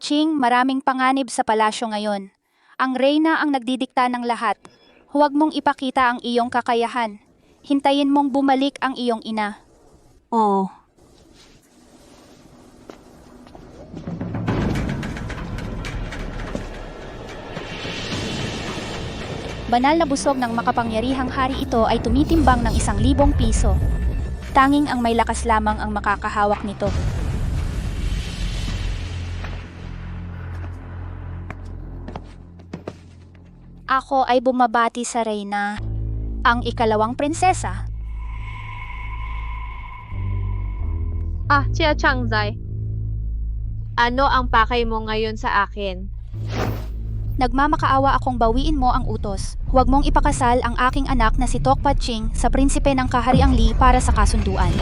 Ching, maraming panganib sa palasyo ngayon. Ang reyna ang nagdidikta ng lahat. Huwag mong ipakita ang iyong kakayahan. Hintayin mong bumalik ang iyong ina. Oo. Banal na busog ng makapangyarihang hari ito ay tumitimbang ng 1,000 piso. Tanging ang may lakas lamang ang makakahawak nito. Ako ay bumabati sa reyna, ang ikalawang prinsesa. Chia Changzai. Ano ang pakay mo ngayon sa akin? Nagmamakaawa akong bawiin mo ang utos. Huwag mong ipakasal ang aking anak na si Tokpat Ching sa prinsipe ng Kahariang Li para sa kasunduan.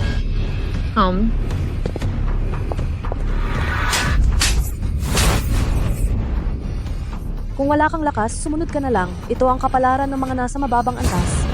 Kung wala kang lakas, sumunod ka na lang. Ito ang kapalaran ng mga nasa mababang antas.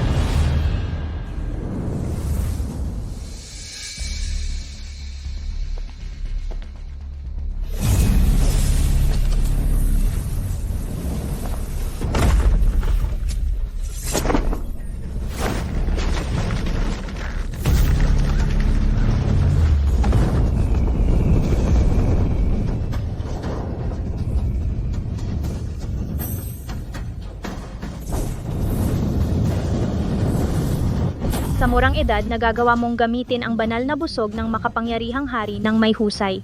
Sa murang edad, nagagawa mong gamitin ang banal na busog ng makapangyarihang hari ng may husay.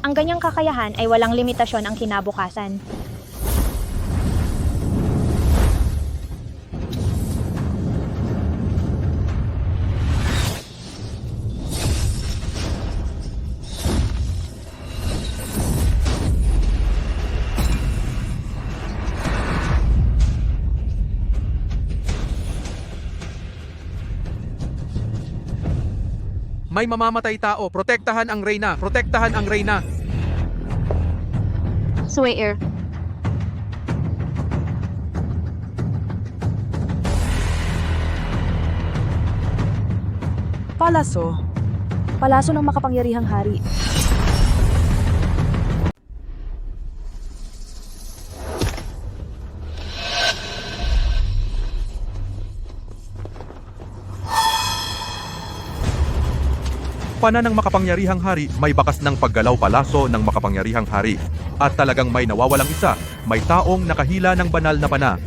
Ang ganyang kakayahan ay walang limitasyon ang kinabukasan. May mamamatay tao. Protektahan ang reyna. Protektahan ang reyna. Swear. Palaso. Palaso ng makapangyarihang hari. Pana ng makapangyarihang hari, may bakas ng paggalaw palaso ng makapangyarihang hari. At talagang may nawawalang isa, may taong nakahila ng banal na pana.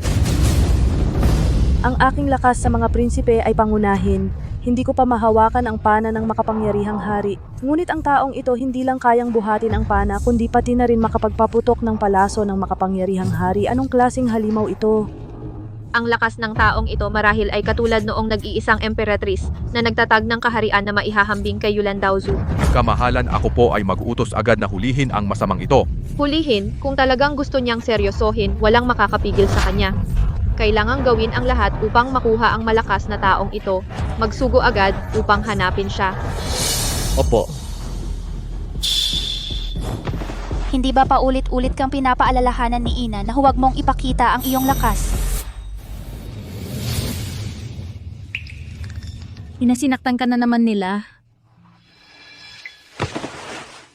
Ang aking lakas sa mga prinsipe ay pangunahin. Hindi ko pa mahawakan ang pana ng makapangyarihang hari. Ngunit ang taong ito hindi lang kayang buhatin ang pana, kundi pati na rin makapagpaputok ng palaso ng makapangyarihang hari. Anong klaseng halimaw ito? Ang lakas ng taong ito marahil ay katulad noong nag-iisang emperatris na nagtatag ng kaharian na maihahambing kay Yulan Daozu. Kamahalan, ako po ay mag-uutos agad na hulihin ang masamang ito. Hulihin, kung talagang gusto niyang seryosohin, walang makakapigil sa kanya. Kailangang gawin ang lahat upang makuha ang malakas na taong ito. Magsugo agad upang hanapin siya. Opo. Hindi ba paulit-ulit kang pinapaalalahanan ni Ina na huwag mong ipakita ang iyong lakas? Inasinaktan ka na naman nila.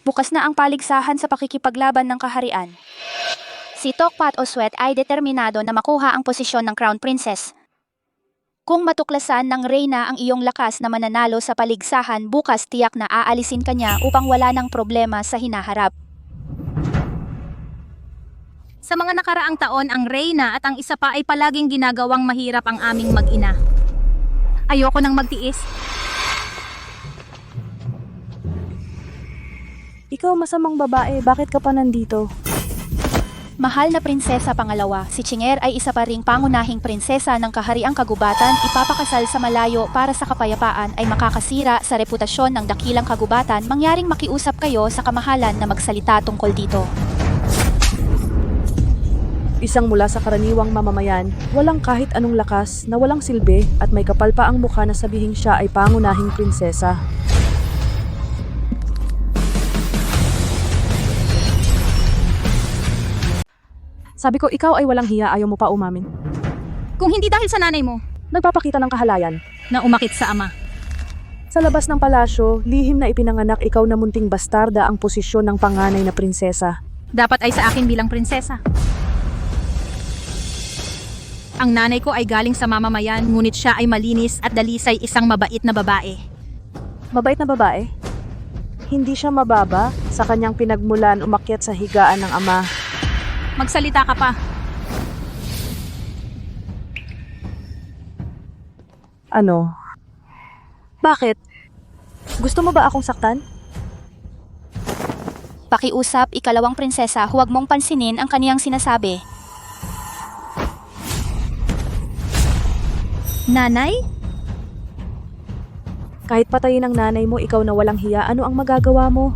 Bukas na ang paligsahan sa pakikipaglaban ng kaharian. Si Tokpat Oswet ay determinado na makuha ang posisyon ng Crown Princess. Kung matuklasan ng reyna ang iyong lakas na mananalo sa paligsahan, bukas tiyak na aalisin ka niya upang wala ng problema sa hinaharap. Sa mga nakaraang taon, ang reyna at ang isa pa ay palaging ginagawang mahirap ang aming mag-ina. Ayoko nang magtiis. Ikaw masamang babae, bakit ka pa nandito? Mahal na prinsesa pangalawa, si Chinger ay isa pa ring pangunahing prinsesa ng kahariang kagubatan. Ipapakasal sa malayo para sa kapayapaan ay makakasira sa reputasyon ng dakilang kagubatan. Mangyaring makiusap kayo sa kamahalan na magsalita tungkol dito. Isang mula sa karaniwang mamamayan, walang kahit anong lakas, na walang silbi, at may kapal pa ang mukha na sabihing siya ay pangunahing prinsesa. Sabi ko, ikaw ay walang hiya, ayaw mo pa umamin. Kung hindi dahil sa nanay mo Nagpapakita ng kahalayan. na umakit sa ama. Sa labas ng palasyo, lihim na ipinanganak ikaw na munting bastarda ang posisyon ng panganay na prinsesa. Dapat ay sa akin bilang prinsesa. Ang nanay ko ay galing sa mamamayan, ngunit siya ay malinis at dalisay isang mabait na babae. Mabait na babae? Hindi siya mababa sa kanyang pinagmulan umakyat sa higaan ng ama. Magsalita ka pa. Ano? Bakit? Gusto mo ba akong saktan? Pakiusap, ikalawang prinsesa, huwag mong pansinin ang kaniyang sinasabi. Nanay? Kahit patayin ang nanay mo, ikaw na walang hiya, ano ang magagawa mo?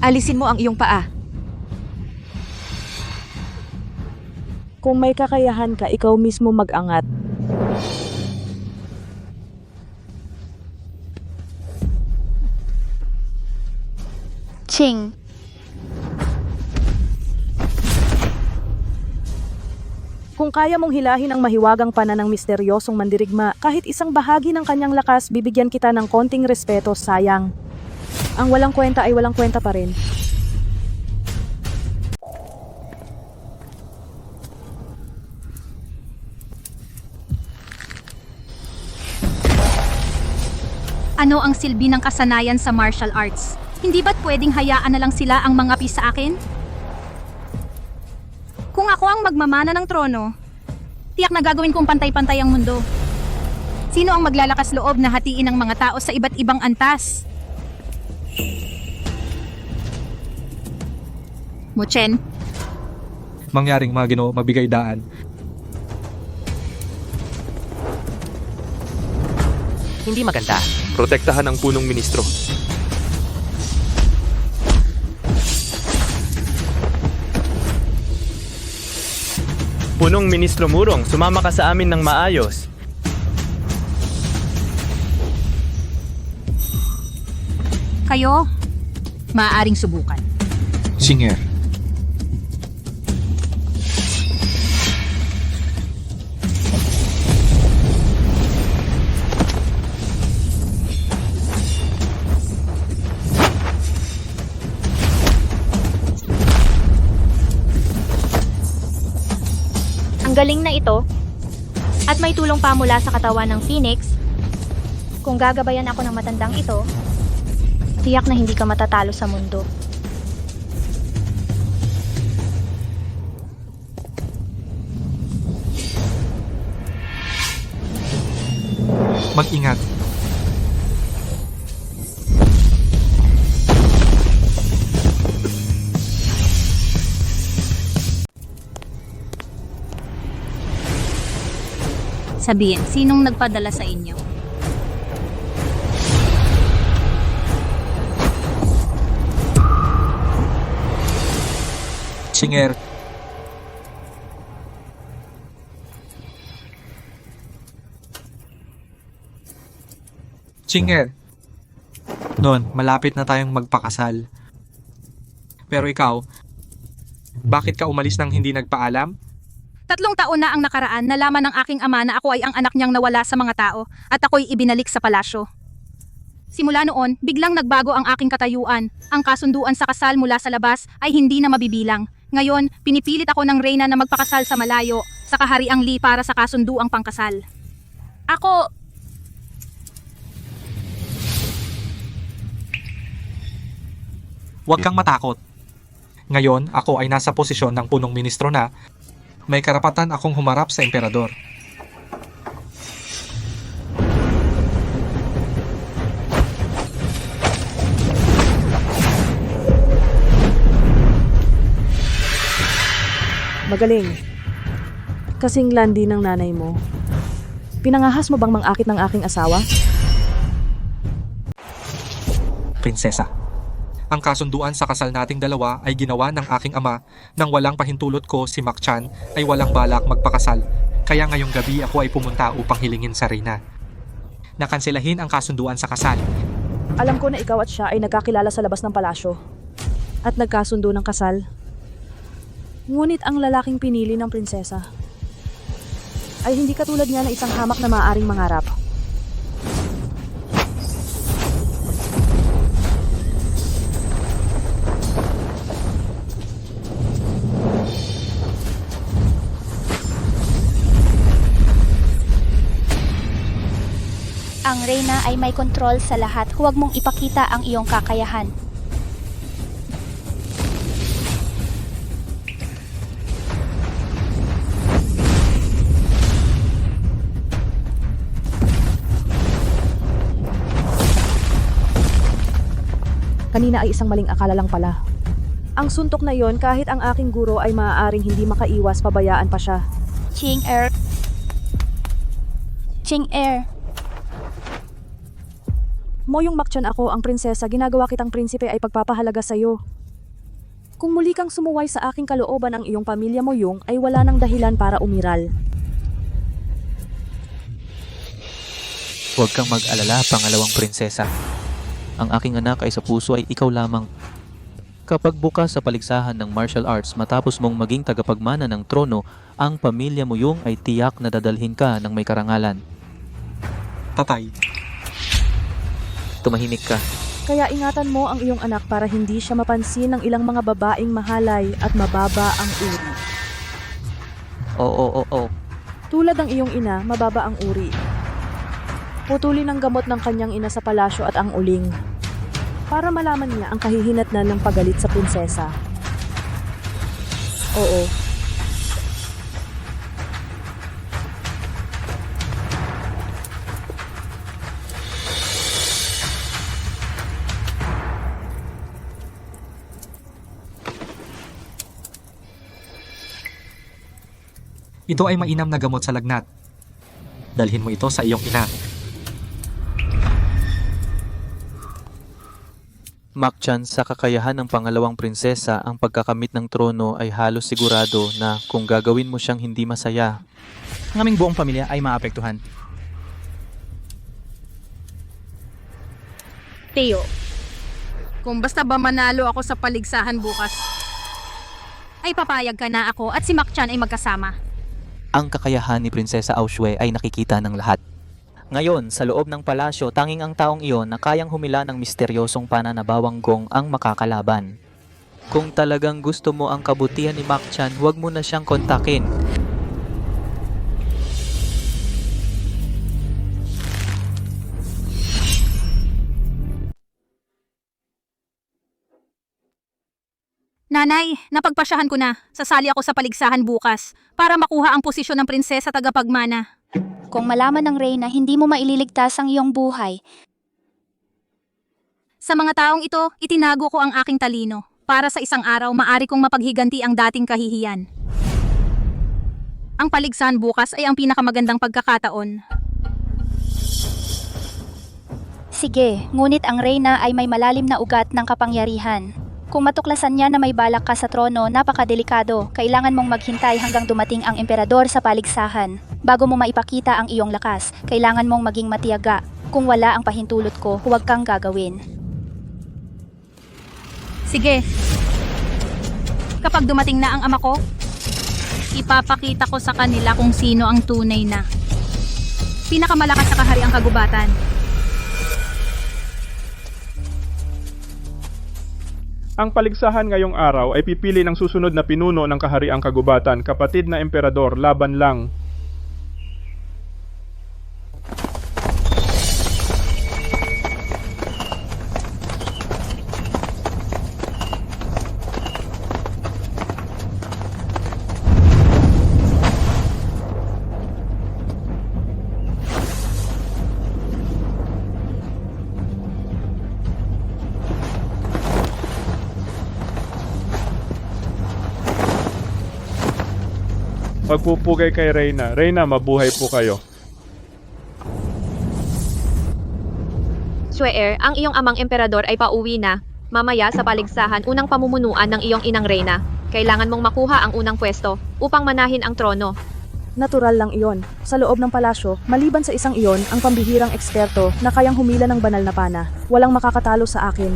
Alisin mo ang iyong paa. Kung may kakayahan ka, ikaw mismo mag-angat. Ching. Kung kaya mong hilahin ang mahiwagang pana ng misteryosong mandirigma, kahit isang bahagi ng kanyang lakas, bibigyan kita ng konting respeto, sayang. Ang walang kwenta ay walang kwenta pa rin. Ano ang silbi ng kasanayan sa martial arts? Hindi ba't pwedeng hayaan na lang sila ang mga sa akin? Kung ako ang magmamana ng trono, tiyak na gagawin kong pantay-pantay ang mundo. Sino ang maglalakas loob na hatiin ang mga tao sa iba't ibang antas? Muchen, Mangyaring mga Ginoo, magbigay daan. Hindi maganda. Protektahan ang punong ministro. Punong Ministro Murong, sumama ka sa amin ng maayos. kayo, maaaring subukan. Singer. Ang galing na ito. At may tulong pa mula sa katawan ng Phoenix. Kung gagabayan ako ng matandang ito, tiyak na hindi ka matatalo sa mundo. Mag-ingat. Sabihin, sinong nagpadala sa inyo? Singer. Singer. Noon, malapit na tayong magpakasal. Pero ikaw, bakit ka umalis nang hindi nagpaalam? 3 taon na ang nakaraan, nalaman ng aking ama na ako ay ang anak niyang nawala sa mga tao at ako'y ibinalik sa palasyo. Simula noon, biglang nagbago ang aking katayuan. Ang kasunduan sa kasal mula sa labas ay hindi na mabibilang. Ngayon, pinipilit ako ng reyna na magpakasal sa malayo, sa kahariang Li para sa kasunduang pangkasal. Ako... Huwag kang matakot. Ngayon, ako ay nasa posisyon ng punong ministro na may karapatan akong humarap sa emperador. Magaling. Kasing landi ng nanay mo. Pinangahas mo bang mangakit ng aking asawa? Prinsesa. Ang kasunduan sa kasal nating dalawa ay ginawa ng aking ama nang walang pahintulot ko si Mac Chan ay walang balak magpakasal. Kaya ngayong gabi ako ay pumunta upang hilingin sa reyna. Nakanselahin ang kasunduan sa kasal. Alam ko na ikaw at siya ay nagkakilala sa labas ng palasyo. At nagkasundo ng kasal. Ngunit ang lalaking pinili ng prinsesa. ay hindi katulad niya na isang hamak na maaaring mangarap. Ang Reyna ay may kontrol sa lahat. Huwag mong ipakita ang iyong kakayahan. Kanina ay isang maling akala lang pala. Ang suntok na yon, kahit ang aking guro ay maaaring hindi makaiwas, pabayaan pa siya. Ching-er. Ching-er. Moyong Makchan, ako ang prinsesa, ginagawa kitang prinsipe ay pagpapahalaga sa'yo. Kung muli kang sumuway sa aking kalooban ang iyong pamilya Moyong, ay wala nang dahilan para umiral. Huwag kang mag-alala, pangalawang prinsesa. Ang aking anak ay sa puso ay ikaw lamang. Kapag bukas sa paligsahan ng martial arts matapos mong maging tagapagmana ng trono, ang pamilya Moyong ay tiyak na dadalhin ka ng may karangalan. Tatay, Tumahimik ka. Kaya ingatan mo ang iyong anak para hindi siya mapansin ng ilang mga babaeng mahalay at mababa ang uri. Oo. Tulad ng iyong ina, mababa ang uri. Putulin ang gamot ng kanyang ina sa palasyo at ang uling. Para malaman niya ang kahihinatnan ng pagalit sa prinsesa. Oo. ito ay mainam na gamot sa lagnat. Dalhin mo ito sa iyong ina. Makchan, sa kakayahan ng pangalawang prinsesa, ang pagkakamit ng trono ay halos sigurado na kung gagawin mo siyang hindi masaya, Ang aming buong pamilya ay maapektuhan. Theo, Kung basta ba manalo ako sa paligsahan bukas, ay papayag ka na ako at si Makchan ay magkasama. ang kakayahan ni Prinsesa Aushue ay nakikita ng lahat. Ngayon, sa loob ng palasyo, tanging ang taong iyon na kayang humila ng misteryosong pananabawang gong ang makakalaban. Kung talagang gusto mo ang kabutihan ni Makchan, huwag mo na siyang kontakin. Nanay, napagpasyahan ko na. Sasali ako sa paligsahan bukas para makuha ang posisyon ng prinsesa tagapagmana. Kung malaman ng Reyna, hindi mo maililigtas ang iyong buhay. Sa mga taong ito, itinago ko ang aking talino para sa isang araw maari kong mapaghiganti ang dating kahihiyan. Ang paligsahan bukas ay ang pinakamagandang pagkakataon. Sige, ngunit ang Reyna ay may malalim na ugat ng kapangyarihan. Kung matuklasan niya na may balak ka sa trono, napakadelikado. Kailangan mong maghintay hanggang dumating ang emperador sa paligsahan. Bago mo maipakita ang iyong lakas, kailangan mong maging matiyaga. Kung wala ang pahintulot ko, huwag kang gagawin. Sige. Kapag dumating na ang ama ko, ipapakita ko sa kanila kung sino ang tunay na pinakamalakas na kahariang kagubatan. Ang paligsahan ngayong araw ay pipili ng susunod na pinuno ng kahariang kagubatan, kapatid na emperador, laban lang. Pagpupugay kay Reyna. Reyna, mabuhay po kayo. Sweer, ang iyong amang emperador ay pauwi na. Mamaya sa paligsahan, unang pamumunuan ng iyong inang Reyna. Kailangan mong makuha ang unang pwesto upang manahin ang trono. Natural lang iyon. Sa loob ng palasyo, maliban sa isang iyon, ang pambihirang eksperto na kayang humila ng banal na pana. Walang makakatalo sa akin.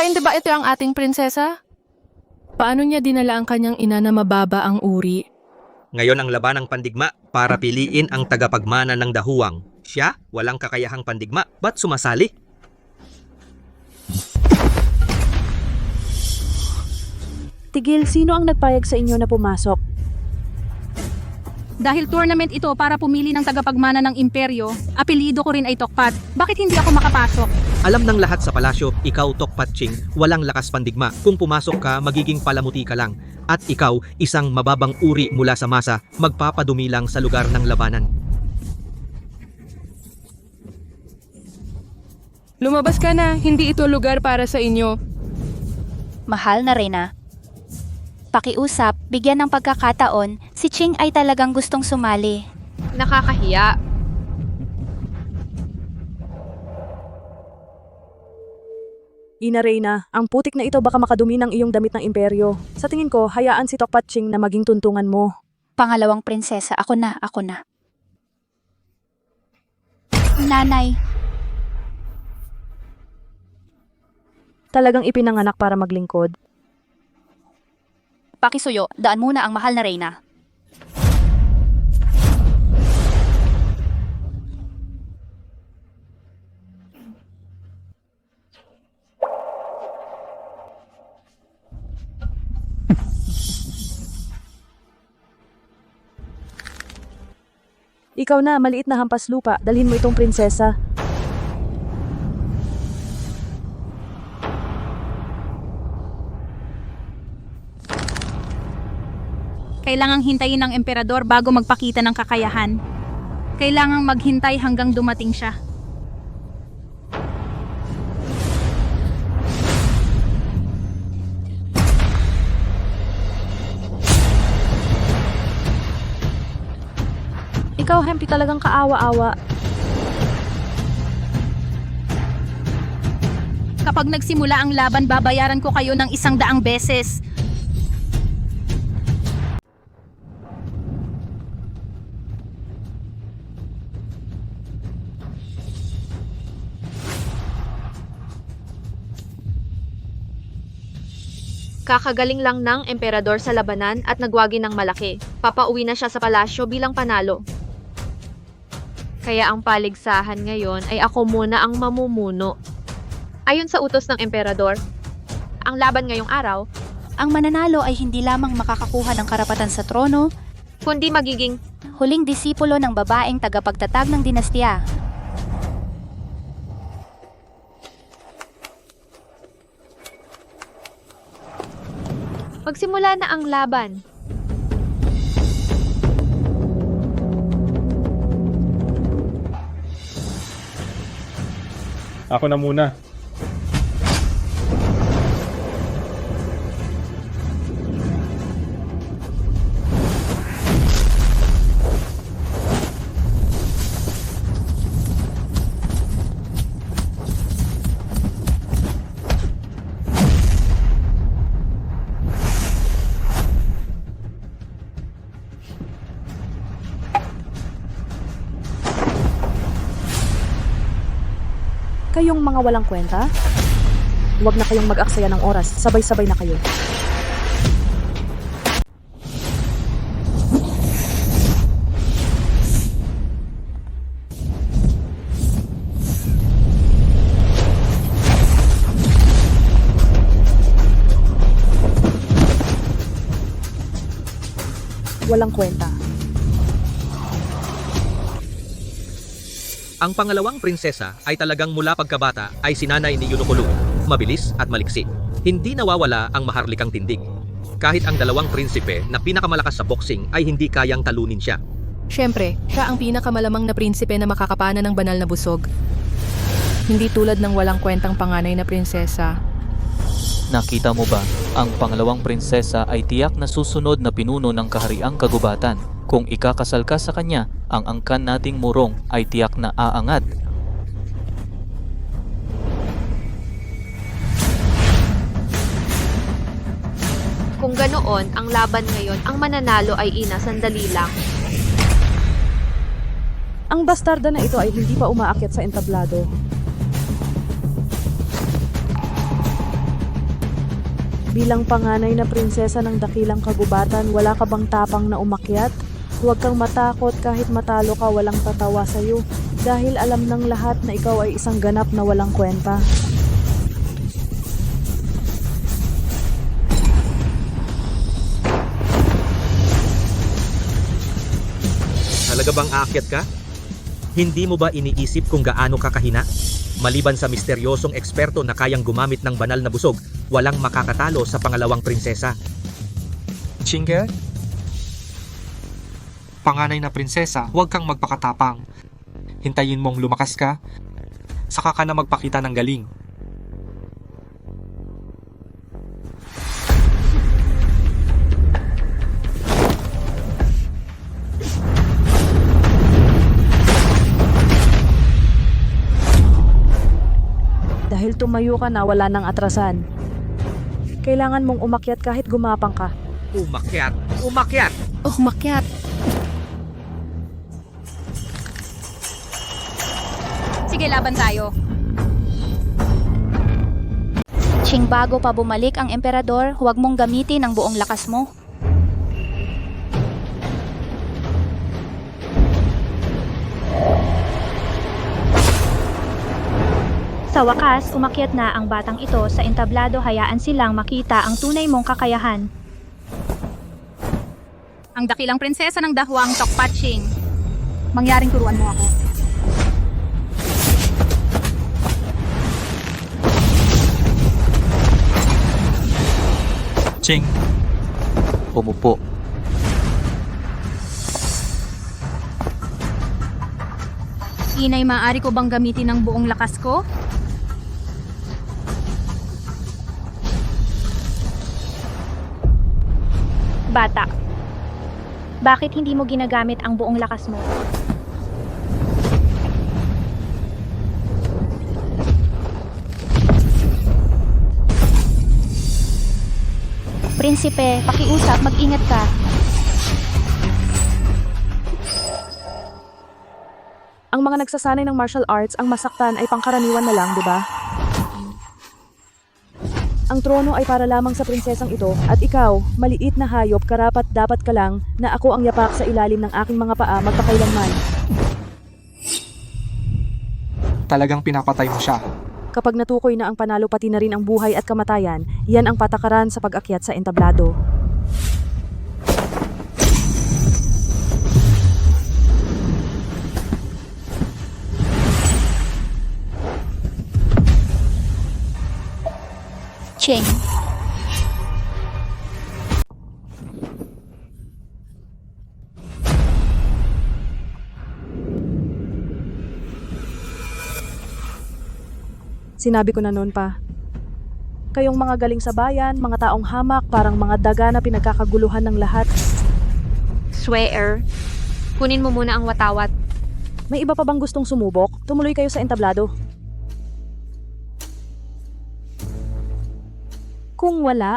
Kakain ba ito ang ating prinsesa? Paano niya dinala ang kanyang ina na mababa ang uri? Ngayon ang labanang pandigma para piliin ang tagapagmana ng dahuwang. Siya, walang kakayahang pandigma, ba't sumasali? Tigil, sino ang nagpayag sa inyo na pumasok? Dahil tournament ito para pumili ng tagapagmana ng imperyo, apelyido ko rin ay Tokpat. Bakit hindi ako makapasok? Alam ng lahat sa palasyo, ikaw Tokpat Ching, walang lakas pandigma. Kung pumasok ka, magiging palamuti ka lang. At ikaw, isang mababang uri mula sa masa, magpapadumi lang sa lugar ng labanan. Lumabas ka na, hindi ito lugar para sa inyo. Mahal na Reyna. Pakiusap, bigyan ng pagkakataon, si Ching ay talagang gustong sumali. Nakakahiya. Ina Reyna, ang putik na ito baka makadumi ng iyong damit ng imperyo. Sa tingin ko, hayaan si Tokpat Ching na maging tuntungan mo. Pangalawang prinsesa, ako na. Nanay, Talagang ipinanganak para maglingkod. pakisuyo, daan muna ang mahal na Reyna. Ikaw na, maliit na hampas lupa, dalhin mo itong prinsesa. Kailangang hintayin ng emperador bago magpakita ng kakayahan. Kailangang maghintay hanggang dumating siya. Ikaw, Hempi, talagang kaawa-awa. Kapag nagsimula ang laban, babayaran ko kayo ng 100 beses. Kakagaling lang ng emperador sa labanan at nagwagi ng malaki. Papauwi na siya sa palasyo bilang panalo. Kaya ang paligsahan ngayon ay ako muna ang mamumuno. Ayon sa utos ng emperador, ang laban ngayong araw, Ang mananalo ay hindi lamang makakakuha ng karapatan sa trono, kundi magiging huling disipulo ng babaeng tagapagtatag ng dinastiya. magsimula na ang laban. Ako na muna. Kayong mga walang kwenta? Huwag na kayong mag-aksaya ng oras, sabay-sabay na kayo. Walang kwenta. Ang pangalawang prinsesa ay talagang mula pagkabata ay sinanay ni Yunukulu, mabilis at maliksi. Hindi nawawala ang maharlikang tindig. Kahit ang dalawang prinsipe na pinakamalakas sa boxing ay hindi kayang talunin siya. Siyempre, siya ang pinakamalamang na prinsipe na makakapana ng banal na busog. Hindi tulad ng walang kwentang panganay na prinsesa. Nakita mo ba, ang pangalawang prinsesa ay tiyak na susunod na pinuno ng kahariang kagubatan. Kung ikakasal ka sa kanya, ang angkan nating murong ay tiyak na aangat. Kung ganoon, ang laban ngayon, ang mananalo ay ina, sandali lang. Ang bastarda na ito ay hindi pa umaakyat sa entablado. Bilang panganay na prinsesa ng dakilang kagubatan, wala ka bang tapang na umakyat? Huwag kang matakot kahit matalo ka, walang tatawa sa'yo. Dahil alam ng lahat na ikaw ay isang ganap na walang kwenta. Talaga bang aakyat ka? Hindi mo ba iniisip kung gaano ka kahina? Maliban sa misteryosong eksperto na kayang gumamit ng banal na busog, walang makakatalo sa pangalawang prinsesa. Chinggel? Panganay na prinsesa, huwag kang magpakatapang. Hintayin mong lumakas ka, saka ka na magpakita ng galing. Dahil tumayo ka na, wala nang atrasan. Kailangan mong umakyat kahit gumapang ka. Umakyat! Umakyat! Umakyat! Sige, laban tayo. Ching, bago pa bumalik ang emperador, huwag mong gamitin ang buong lakas mo. Sa wakas, umakyat na ang batang ito sa entablado, hayaan silang makita ang tunay mong kakayahan. Ang dakilang prinsesa ng Dahuang Tokpat, Ching. Mangyaring turuan mo ako. Ching, Umupo. Inay, maaari ko bang gamitin ang buong lakas ko? Bata, bakit hindi mo ginagamit ang buong lakas mo? Prinsipe, pakiusap, mag-ingat ka. Ang mga nagsasanay ng martial arts, ang masaktan ay pangkaraniwan na lang, di ba? Ang trono ay para lamang sa prinsesang ito, at ikaw, maliit na hayop, karapat dapat ka lang na ako ang yapak sa ilalim ng aking mga paa magpakailanman. talagang pinapatay mo siya. Kapag natukoy na ang panalo pati na rin ang buhay at kamatayan, yan ang patakaran sa pag-akyat sa entablado. Ching. Sinabi ko na noon pa. Kayong mga galing sa bayan, mga taong hamak, parang mga daga na pinagkakaguluhan ng lahat. Swear, kunin mo muna ang watawat. May iba pa bang gustong sumubok? Tumuloy kayo sa entablado. Kung wala,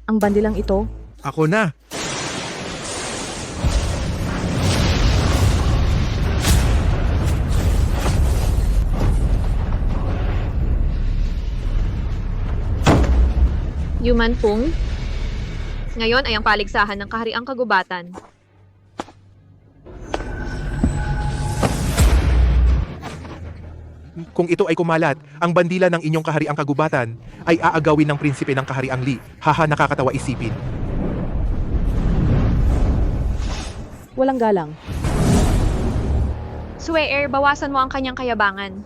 ang bandilang ito, Ako na. Yuman Fung. Ngayon ay ang paligsahan ng kahariang kagubatan. Kung ito ay kumalat, ang bandila ng inyong kahariang kagubatan ay aagawin ng prinsipe ng kahariang Li. Haha, nakakatawa isipin. walang galang. Swear, bawasan mo ang kanyang kayabangan.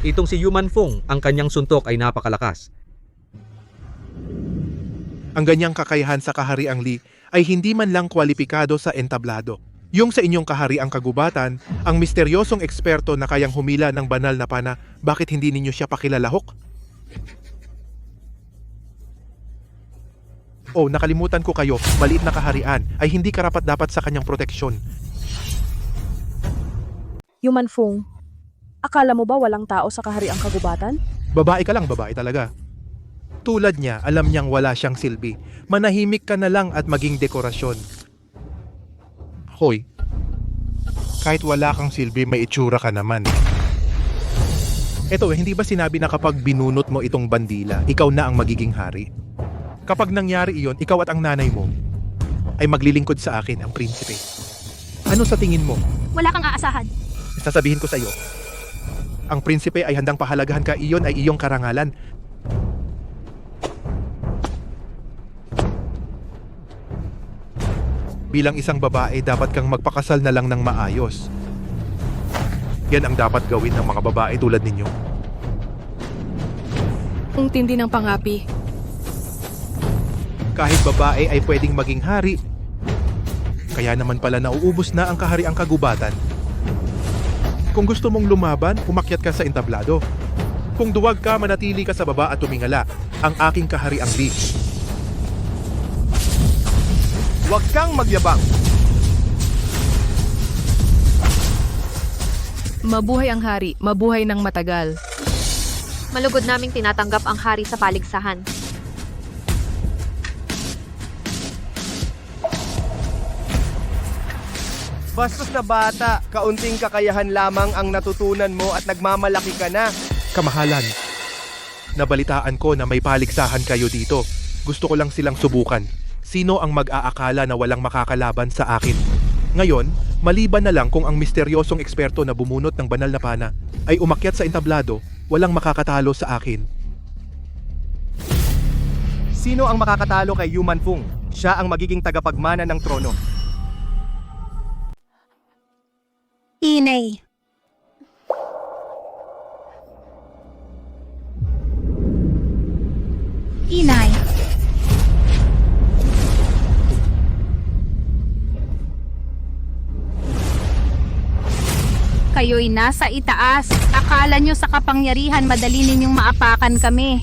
Itong si Yuman Fung, ang kanyang suntok ay napakalakas. Ang ganyang kakayahan sa kahariang Li ay hindi man lang kwalipikado sa entablado. Yung sa inyong kahariang kagubatan, ang misteryosong eksperto na kayang humila ng banal na pana, bakit hindi ninyo siya pakilalahok? Oh, nakalimutan ko kayo, maliit na kaharian ay hindi karapat-dapat sa kanyang proteksyon. Yuman Fung, akala mo ba walang tao sa kahariang kagubatan? Babae ka lang, babae talaga. Tulad niya, alam niyang wala siyang silbi. Manahimik ka na lang at maging dekorasyon. Hoy, kahit wala kang silbi, may itsura ka naman. Eto, hindi ba sinabi na kapag binunot mo itong bandila, ikaw na ang magiging hari? Kapag nangyari iyon, ikaw at ang nanay mo ay maglilingkod sa akin, ang prinsipe. Ano sa tingin mo? Wala kang aasahan. Sasabihin ko sa iyo, ang prinsipe ay handang pahalagahan ka, iyon ay iyong karangalan. Bilang isang babae, dapat kang magpakasal na lang ng maayos. Yan ang dapat gawin ng mga babae tulad ninyo. Ang tindi ng pangapi. Kahit babae ay pwedeng maging hari, kaya naman pala nauubos na ang kahariang kagubatan. Kung gusto mong lumaban, umakyat ka sa entablado. Kung duwag ka, manatili ka sa baba at tumingala. Ang aking kahariang Li. Huwag kang magyabang. Mabuhay ang hari, mabuhay ng matagal. Malugod naming tinatanggap ang hari sa paligsahan. Bastos na bata, kaunting kakayahan lamang ang natutunan mo at nagmamalaki ka na. Kamahalan, nabalitaan ko na may paligsahan kayo dito. Gusto ko lang silang subukan. Sino ang mag-aakala na walang makakalaban sa akin? Ngayon, maliban na lang kung ang misteryosong eksperto na bumunot ng banal na pana ay umakyat sa entablado, walang makakatalo sa akin. Sino ang makakatalo kay Yuman Fung? Siya ang magiging tagapagmana ng trono. Inay. Inay. Kayo'y nasa itaas. Akala nyo sa kapangyarihan madali ninyong maapakan kami.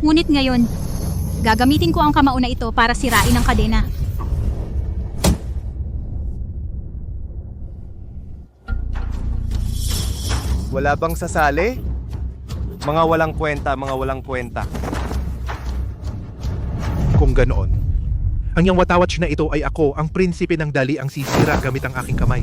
Ngunit ngayon, gagamitin ko ang kamao na ito para sirain ang kadena. Wala bang sasali? Mga walang kwenta, mga walang kwenta. Kung ganoon, ang yang watawatch na ito ay ako, ang prinsipe ng dali ang sisira gamit ang aking kamay.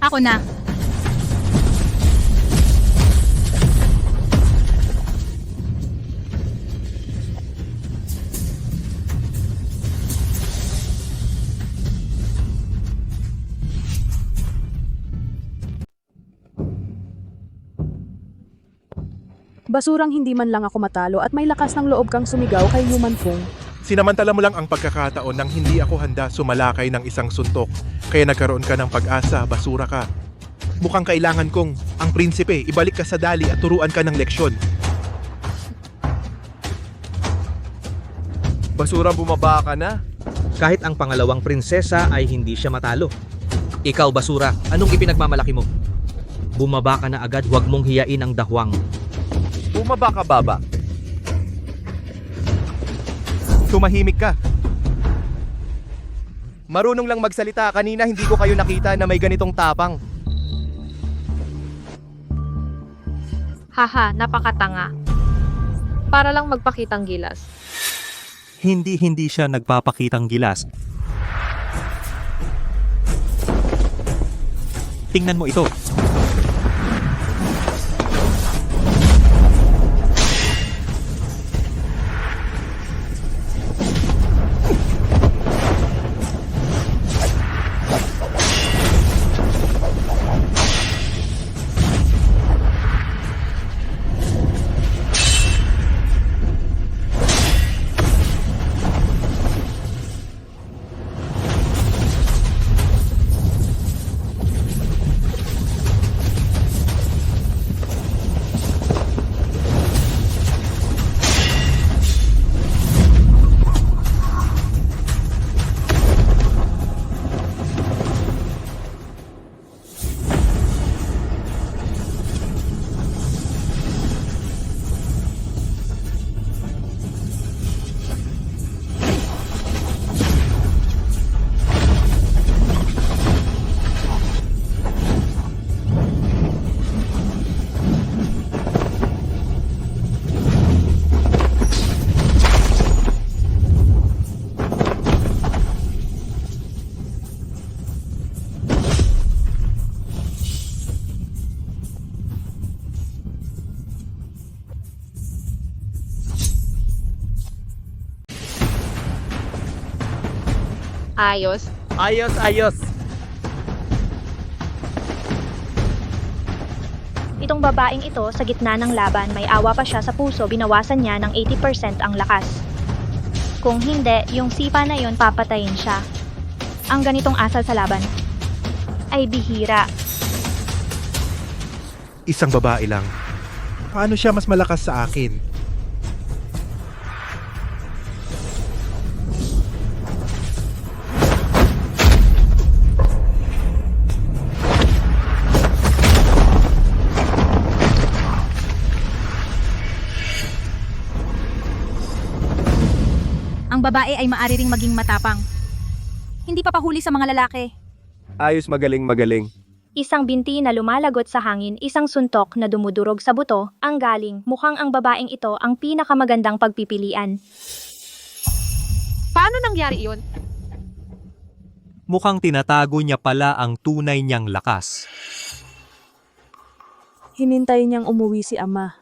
Ako na. Basurang hindi man lang ako matalo at may lakas ng loob kang sumigaw kay Yuman Fung. Sinamantala mo lang ang pagkakataon nang hindi ako handa sumalakay ng isang suntok, kaya nagkaroon ka ng pag-asa, basura ka. Mukhang kailangan kong, ang prinsipe, ibalik ka sa dali at turuan ka ng leksyon. Basura, bumaba ka na. Kahit ang pangalawang prinsesa ay hindi siya matalo. Ikaw, basura, anong ipinagmamalaki mo? Bumaba ka na agad, huwag mong hiyain ang dahwang. Bumaba ka, baba. Tumahimik ka. Marunong lang magsalita. Kanina hindi ko kayo nakita na may ganitong tapang. Haha, napakatanga. Para lang magpakitang gilas. Hindi siya nagpapakitang gilas. Tingnan mo ito. Ayos. Ayos, ayos. Itong babaeng ito sa gitna ng laban, may awa pa siya sa puso, binawasan niya ng 80% ang lakas. Kung hindi, yung sipa na yon papatayin siya. Ang ganitong asal sa laban ay bihira. Isang babae lang. Paano siya mas malakas sa akin? Ang babae ay maaari ring maging matapang. Hindi papahuli sa mga lalaki. Ayos, magaling, magaling. Isang binti na lumalagot sa hangin, isang suntok na dumudurog sa buto, ang galing. Mukhang ang babaeng ito ang pinakamagandang pagpipilian. Paano nangyari iyon? Mukhang tinatago niya pala ang tunay niyang lakas. Hinintay niyang umuwi si ama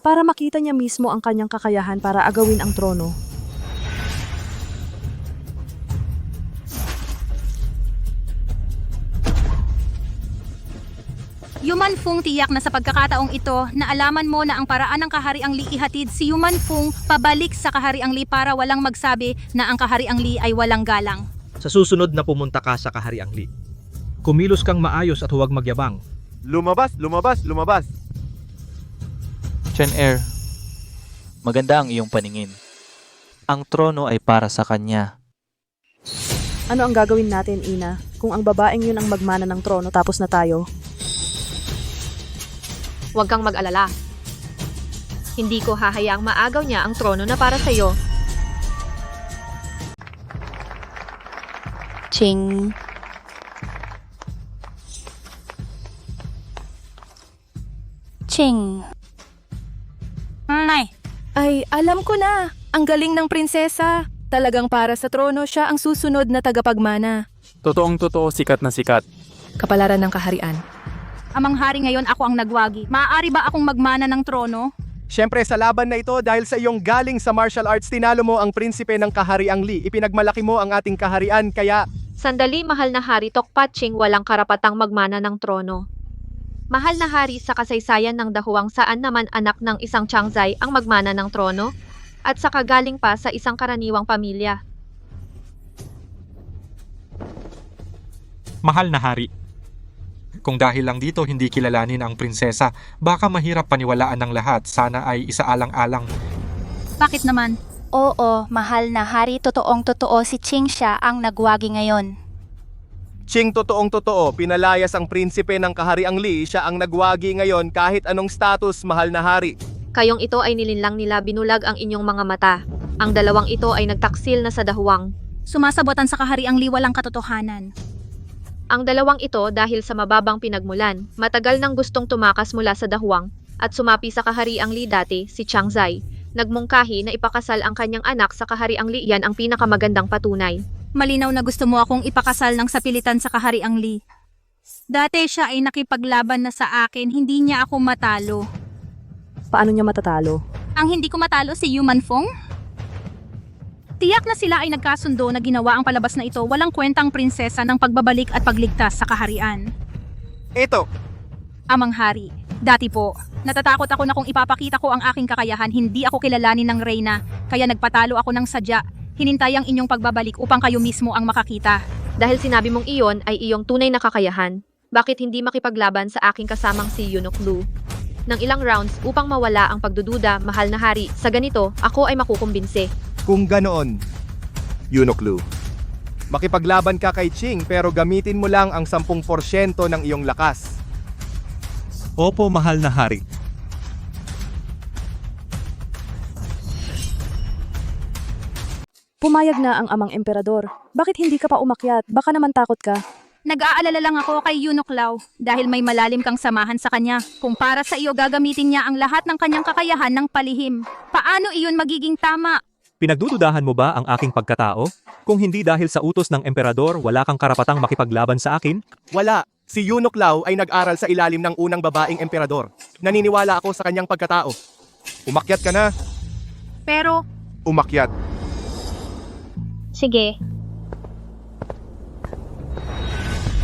para makita niya mismo ang kanyang kakayahan para agawin ang trono. Yuman Fung, tiyak na sa pagkakataong ito, naalaman mo na ang paraan ng Kahariang Li ihatid si Yuman Fung pabalik sa Kahariang Li para walang magsabi na ang Kahariang Li ay walang galang. Sa susunod na pumunta ka sa Kahariang Li, kumilos kang maayos at huwag magyabang. Lumabas, lumabas, lumabas. Chen Er, maganda ang iyong paningin. Ang trono ay para sa kanya. Ano ang gagawin natin, Ina, kung ang babaeng yun ang magmana ng trono tapos na tayo? Huwag kang mag-alala. Hindi ko hahayaang maagaw niya ang trono na para sa'yo. Ching. Ching. Nay, Ay, alam ko na. Ang galing ng prinsesa. Talagang para sa trono siya ang susunod na tagapagmana. Totoong totoo, sikat na sikat. Kapalaran ng kaharian. amang hari ngayon ako ang nagwagi. Maaari ba akong magmana ng trono? Siyempre, sa laban na ito, dahil sa iyong galing sa martial arts, tinalo mo ang prinsipe ng Kahariang Li. Ipinagmalaki mo ang ating kaharian, kaya... Sandali, mahal na hari, Tokpatching walang karapatang magmana ng trono. Mahal na hari, sa kasaysayan ng dahuang saan naman anak ng isang Changzai ang magmana ng trono? At saka galing pa sa isang karaniwang pamilya. Mahal na hari, kung dahil lang dito hindi kilalanin ang prinsesa, baka mahirap paniwalaan ng lahat. Sana ay isaalang-alang. Bakit naman? Oo, mahal na hari, totoong totoo si Ching siya ang nagwagi ngayon. Ching, totoong totoo, pinalayas ang prinsipe ng Kahariang Li, siya ang nagwagi ngayon kahit anong status, mahal na hari. Kayong ito ay nilinlang nila, binulag ang inyong mga mata. Ang dalawang ito ay nagtaksil na sa dahuwang. Sumasabotan sa Kahariang Li walang katotohanan. Ang dalawang ito dahil sa mababang pinagmulan, matagal nang gustong tumakas mula sa dahuwang at sumapi sa Kahariang Li dati, si Changzai. Nagmungkahi na ipakasal ang kanyang anak sa Kahariang Li, yan ang pinakamagandang patunay. Malinaw na gusto mo akong ipakasal ng sapilitan sa Kahariang Li. Dati siya ay nakipaglaban na sa akin, hindi niya ako matalo. Paano niya matatalo? Ang hindi ko matalo si Yuman Fong? Tiyak na sila ay nagkasundo na ginawa ang palabas na ito walang kwentang prinsesa ng pagbabalik at pagligtas sa kaharian. Ito, Amang hari, dati po, natatakot ako na kung ipapakita ko ang aking kakayahan, hindi ako kilalanin ng reyna, kaya nagpatalo ako ng sadya. Hinintay ang inyong pagbabalik upang kayo mismo ang makakita. Dahil sinabi mong iyon ay iyong tunay na kakayahan, bakit hindi makipaglaban sa aking kasamang si Eunuch Lu? Ng ilang rounds upang mawala ang pagdududa, mahal na hari, sa ganito, ako ay makukumbinse. kung ganoon, Eunuch Lu. Makipaglaban ka kay Ching pero gamitin mo lang ang 10% ng iyong lakas. Opo, mahal na hari. Pumayag na ang amang emperador. Bakit hindi ka pa umakyat? Baka naman takot ka. Nag-aalala lang ako kay Eunuch Lau dahil may malalim kang samahan sa kanya. Kung para sa iyo gagamitin niya ang lahat ng kanyang kakayahan ng palihim, paano iyon magiging tama? Pinagdududahan mo ba ang aking pagkatao? Kung hindi dahil sa utos ng emperador, wala kang karapatang makipaglaban sa akin? Wala. Si Eunuch Lau ay nag-aral sa ilalim ng unang babaeng emperador. Naniniwala ako sa kanyang pagkatao. Umakyat ka na. Pero, Umakyat. Sige.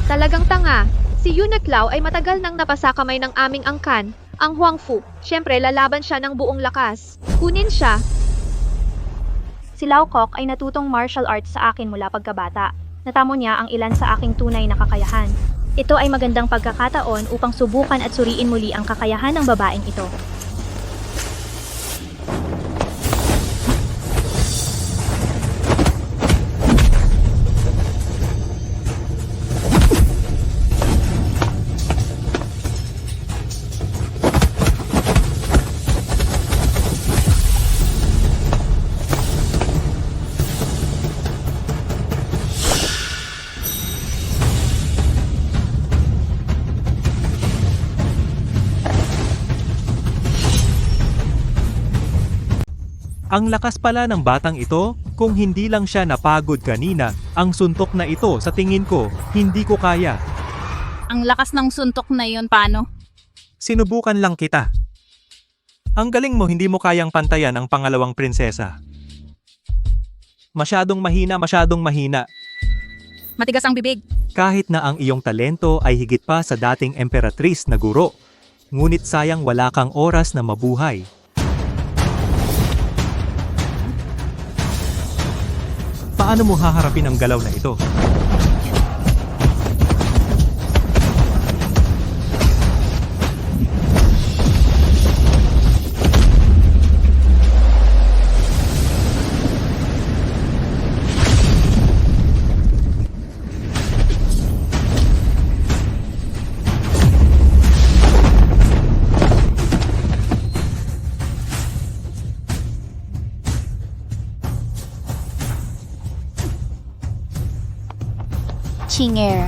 Talagang tanga. Si Yuniklao ay matagal nang napasakamay ng aming angkan, ang Huangfu. Siyempre, lalaban siya ng buong lakas. Kunin siya. Si Lau Kok ay natutong martial arts sa akin mula pagkabata. Natamo niya ang ilan sa aking tunay na kakayahan. Ito ay magandang pagkakataon upang subukan at suriin muli ang kakayahan ng babaeng ito. Ang lakas pala ng batang ito, kung hindi lang siya napagod kanina, ang suntok na ito sa tingin ko, hindi ko kaya. Ang lakas ng suntok na yon, paano? Sinubukan lang kita. Ang galing mo, hindi mo kayang pantayan ang pangalawang prinsesa. Masyadong mahina, masyadong mahina. Matigas ang bibig. Kahit na ang iyong talento ay higit pa sa dating emperatrice na guro. Ngunit sayang wala kang oras na mabuhay. Paano mo haharapin ang galaw na ito? Chinger.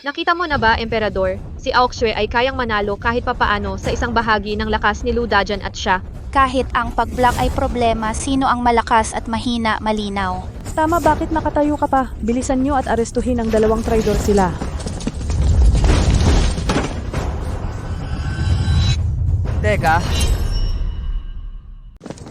Nakita mo na ba, Emperador? Si Aoxue ay kayang manalo kahit papaano sa isang bahagi ng lakas ni Lu Dajan at siya. Kahit ang pag-block ay problema, sino ang malakas at mahina malinaw. Tama, bakit nakatayo ka pa? Bilisan nyo at arestuhin ang dalawang traidor sila. Teka.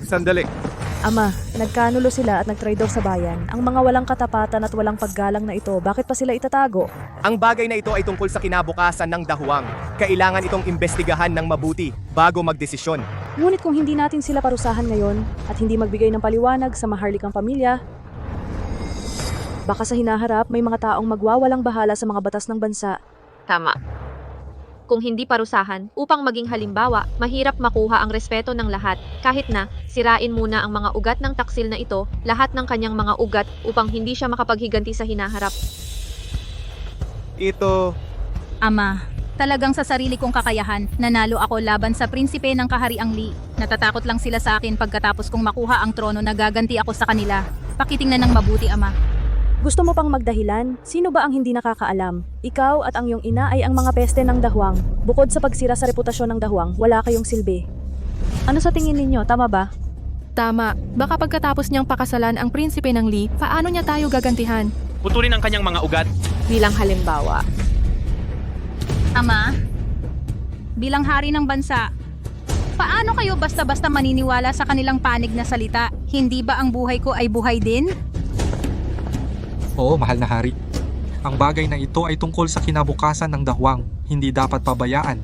Sandali. Ama, nagkanulo sila at nagtraidor sa bayan. Ang mga walang katapatan at walang paggalang na ito, bakit pa sila itatago? Ang bagay na ito ay tungkol sa kinabukasan ng dahuang. Kailangan itong imbestigahan ng mabuti bago magdesisyon. Ngunit kung hindi natin sila parusahan ngayon at hindi magbigay ng paliwanag sa maharlikang pamilya, baka sa hinaharap may mga taong magwawalang bahala sa mga batas ng bansa. Tama. Kung hindi parusahan, upang maging halimbawa, mahirap makuha ang respeto ng lahat. Kahit na, sirain muna ang mga ugat ng taksil na ito, lahat ng kanyang mga ugat, upang hindi siya makapaghiganti sa hinaharap. Ito... Ama, talagang sa sarili kong kakayahan, nanalo ako laban sa prinsipe ng kahariang Li. Natatakot lang sila sa akin pagkatapos kong makuha ang trono na gaganti ako sa kanila. Pakitingnan ng mabuti, Ama. Gusto mo pang magdahilan? Sino ba ang hindi nakakaalam? Ikaw at ang iyong ina ay ang mga peste ng dahuang. Bukod sa pagsira sa reputasyon ng dahuang, wala kayong silbi. Ano sa tingin ninyo? Tama ba? Tama. Baka pagkatapos niyang pakasalan ang prinsipe ng Li, paano niya tayo gagantihan? Putulin ang kanyang mga ugat. Bilang halimbawa. Ama, bilang hari ng bansa, paano kayo basta-basta maniniwala sa kanilang panig na salita? Hindi ba ang buhay ko ay buhay din? Oo, mahal na hari. Ang bagay na ito ay tungkol sa kinabukasan ng dahuang, hindi dapat pabayaan.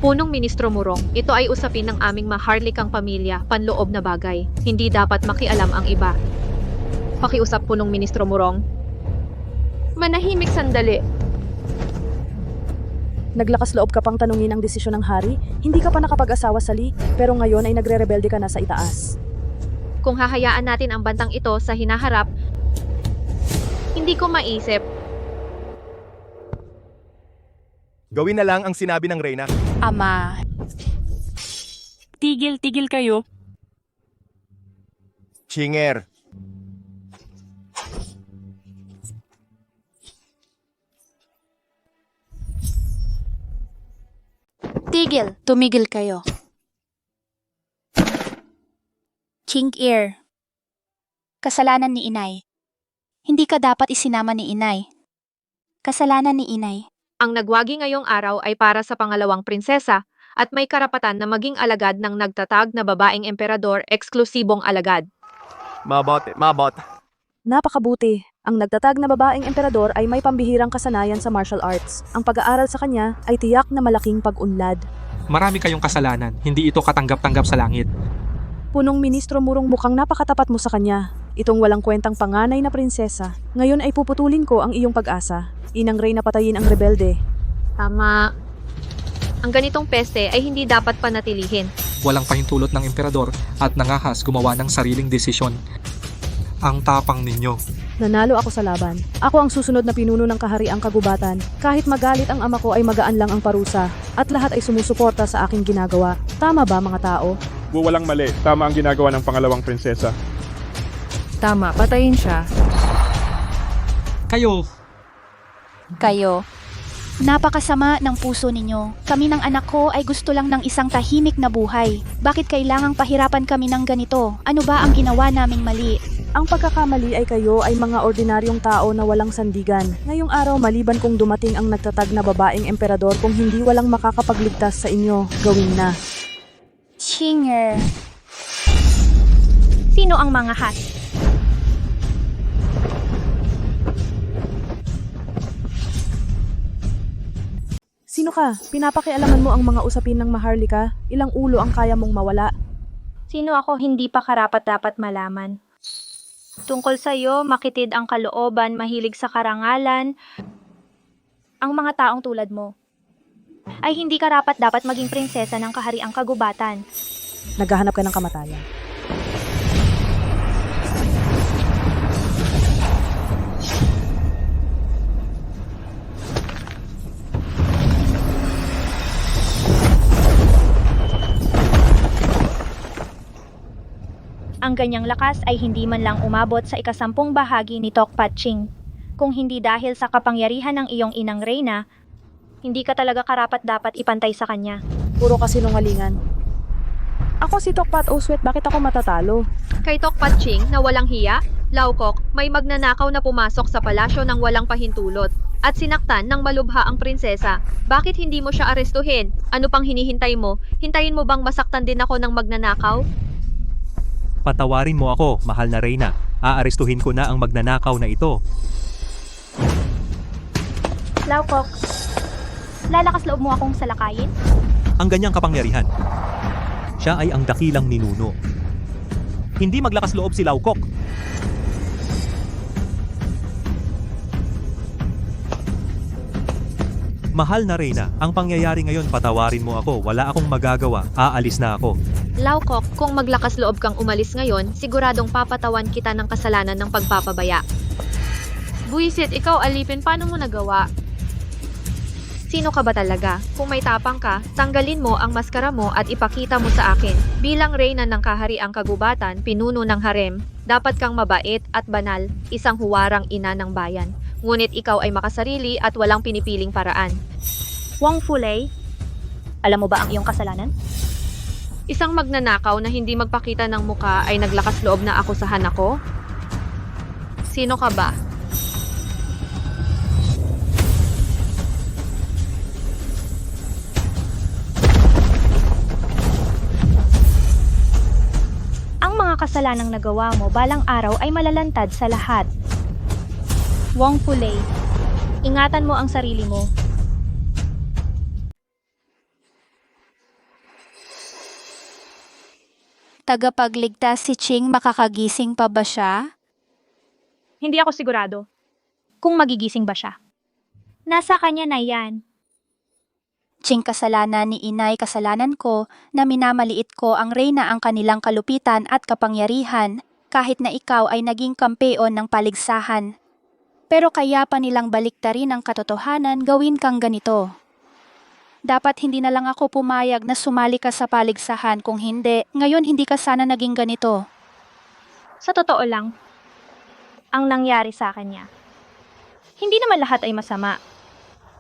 Punong Ministro Murong, ito ay usapin ng aming maharlikang pamilya, panloob na bagay. Hindi dapat makialam ang iba. Pakiusap, Punong Ministro Murong. Manahimik sandali. Naglakas loob ka pang tanungin ang desisyon ng hari? Hindi ka pa nakapag-asawa sa Li, pero ngayon ay nagre-rebelde ka na sa itaas. Kung hahayaan natin ang bantang ito sa hinaharap, hindi ko maisip. Gawin na lang ang sinabi ng Reyna. Ama. Tigil kayo. Chinger. Tumigil kayo. Ching-ear. Kasalanan ni inay. Hindi ka dapat isinama ni inay. Kasalanan ni inay. Ang nagwagi ngayong araw ay para sa pangalawang prinsesa at may karapatan na maging alagad ng nagtatag na babaeng emperador, eksklusibong alagad. Mabot. Napakabuti. Ang nagtatag na babaeng emperador ay may pambihirang kasanayan sa martial arts. Ang pag-aaral sa kanya ay tiyak na malaking pag-unlad. Marami kayong kasalanan, hindi ito katanggap-tanggap sa langit. Punong Ministro Murong, mukhang napakatapat mo sa kanya. Itong walang kwentang panganay na prinsesa. Ngayon ay puputulin ko ang iyong pag-asa. Inang Reyna, patayin ang rebelde. Tama. Ang ganitong peste ay hindi dapat panatilihin. Walang pahintulot ng emperador at nangahas gumawa ng sariling desisyon. Ang tapang ninyo. Nanalo ako sa laban. Ako ang susunod na pinuno ng kahariang kagubatan. Kahit magalit ang ama ko ay magaan lang ang parusa. At lahat ay sumusuporta sa aking ginagawa. Tama ba mga tao? Walang mali. Tama ang ginagawa ng pangalawang prinsesa. Tama, patayin siya. Kayo. Napakasama ng puso ninyo. Kami ng anak ko ay gusto lang ng isang tahimik na buhay. Bakit kailangang pahirapan kami ng ganito? Ano ba ang ginawa naming mali? Ang pagkakamali ay kayo ay mga ordinaryong tao na walang sandigan. Ngayong araw, maliban kung dumating ang nagtatag na babaeng emperador, kung hindi walang makakapagligtas sa inyo, gawin na. Chinger. Sino ang mga hat? Sino ka? Pinapakialaman mo ang mga usapin ng Maharlika? Ilang ulo ang kaya mong mawala? Sino ako hindi pa karapat-dapat malaman? Tungkol sa iyo, makitid ang kalooban, mahilig sa karangalan. Ang mga taong tulad mo ay hindi karapat-dapat maging prinsesa ng kahariang kagubatan. Naghahanap ka ng kamatayan. Ang ganyang lakas ay hindi man lang umabot sa 10 bahagi ni Tokpat Ching. Kung hindi dahil sa kapangyarihan ng iyong inang Reyna, hindi ka talaga karapat-dapat ipantay sa kanya. Puro kasinungalingan. Ako si Tokpat Oswet, bakit ako matatalo? Kay Tokpat Ching na walang hiya, Laukok, may magnanakaw na pumasok sa palasyo ng walang pahintulot at sinaktan ng malubha ang prinsesa. Bakit hindi mo siya arestuhin? Ano pang hinihintay mo? Hintayin mo bang masaktan din ako ng magnanakaw? Patawarin mo ako, mahal na Reyna. Aarestuhin ko na ang magnanakaw na ito. Laukok, lalakas loob mo akong salakayin? Ang ganyang kapangyarihan. Siya ay ang dakilang ninuno. Hindi maglakas loob si Laukok. Mahal na Reyna, ang pangyayari ngayon, patawarin mo ako. Wala akong magagawa. Aalis na ako. Laukok, kung maglakas loob kang umalis ngayon, siguradong papatawan kita ng kasalanan ng pagpapabaya. Buisit, ikaw alipin, paano mo nagawa? Sino ka ba talaga? Kung may tapang ka, tanggalin mo ang maskara mo at ipakita mo sa akin. Bilang reyna ng kahariang kagubatan, pinuno ng harem, dapat kang mabait at banal, isang huwarang ina ng bayan. Ngunit ikaw ay makasarili at walang pinipiling paraan. Wang Fulay, alam mo ba ang iyong kasalanan? Isang magnanakaw na hindi magpakita ng muka ay naglakas loob na akusahan ako? Sino ka ba? Ang mga kasalanang nagawa mo balang araw ay malalantad sa lahat. Wang Fulay, ingatan mo ang sarili mo. Tagapagligtas si Ching, makakagising pa ba siya? Hindi ako sigurado kung magigising ba siya. Nasa kanya na yan. Ching, kasalanan ni inay, kasalanan ko na minamaliit ko ang reyna ang kanilang kalupitan at kapangyarihan kahit na ikaw ay naging kampeon ng paligsahan. Pero kaya pa nilang baliktarin ang katotohanan, gawin kang ganito. Dapat hindi na lang ako pumayag na sumali ka sa paligsahan, kung hindi, ngayon hindi ka sana naging ganito. Sa totoo lang, ang nangyari sa kanya, hindi naman lahat ay masama.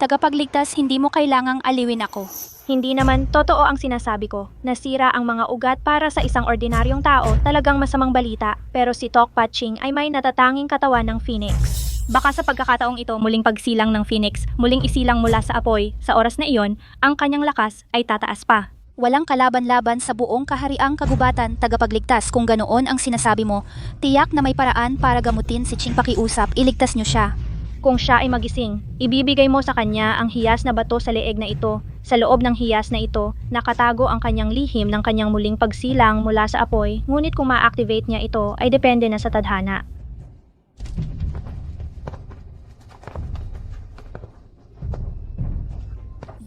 Tagapagligtas, hindi mo kailangang aliwin ako. Hindi naman totoo ang sinasabi ko. Nasira ang mga ugat para sa isang ordinaryong tao, talagang masamang balita. Pero si Tokpat Ching ay may natatanging katawan ng Phoenix. Baka sa pagkakataong ito, muling pagsilang ng Phoenix, muling isilang mula sa apoy, sa oras na iyon, ang kanyang lakas ay tataas pa. Walang kalaban-laban sa buong kahariang kagubatan, tagapagligtas. Kung ganoon ang sinasabi mo, tiyak na may paraan para gamutin si Ching. Pakiusap, iligtas niyo siya. Kung siya ay magising, ibibigay mo sa kanya ang hiyas na bato sa leeg na ito. Sa loob ng hiyas na ito, nakatago ang kanyang lihim ng kanyang muling pagsilang mula sa apoy, ngunit kung ma-activate niya ito ay depende na sa tadhana.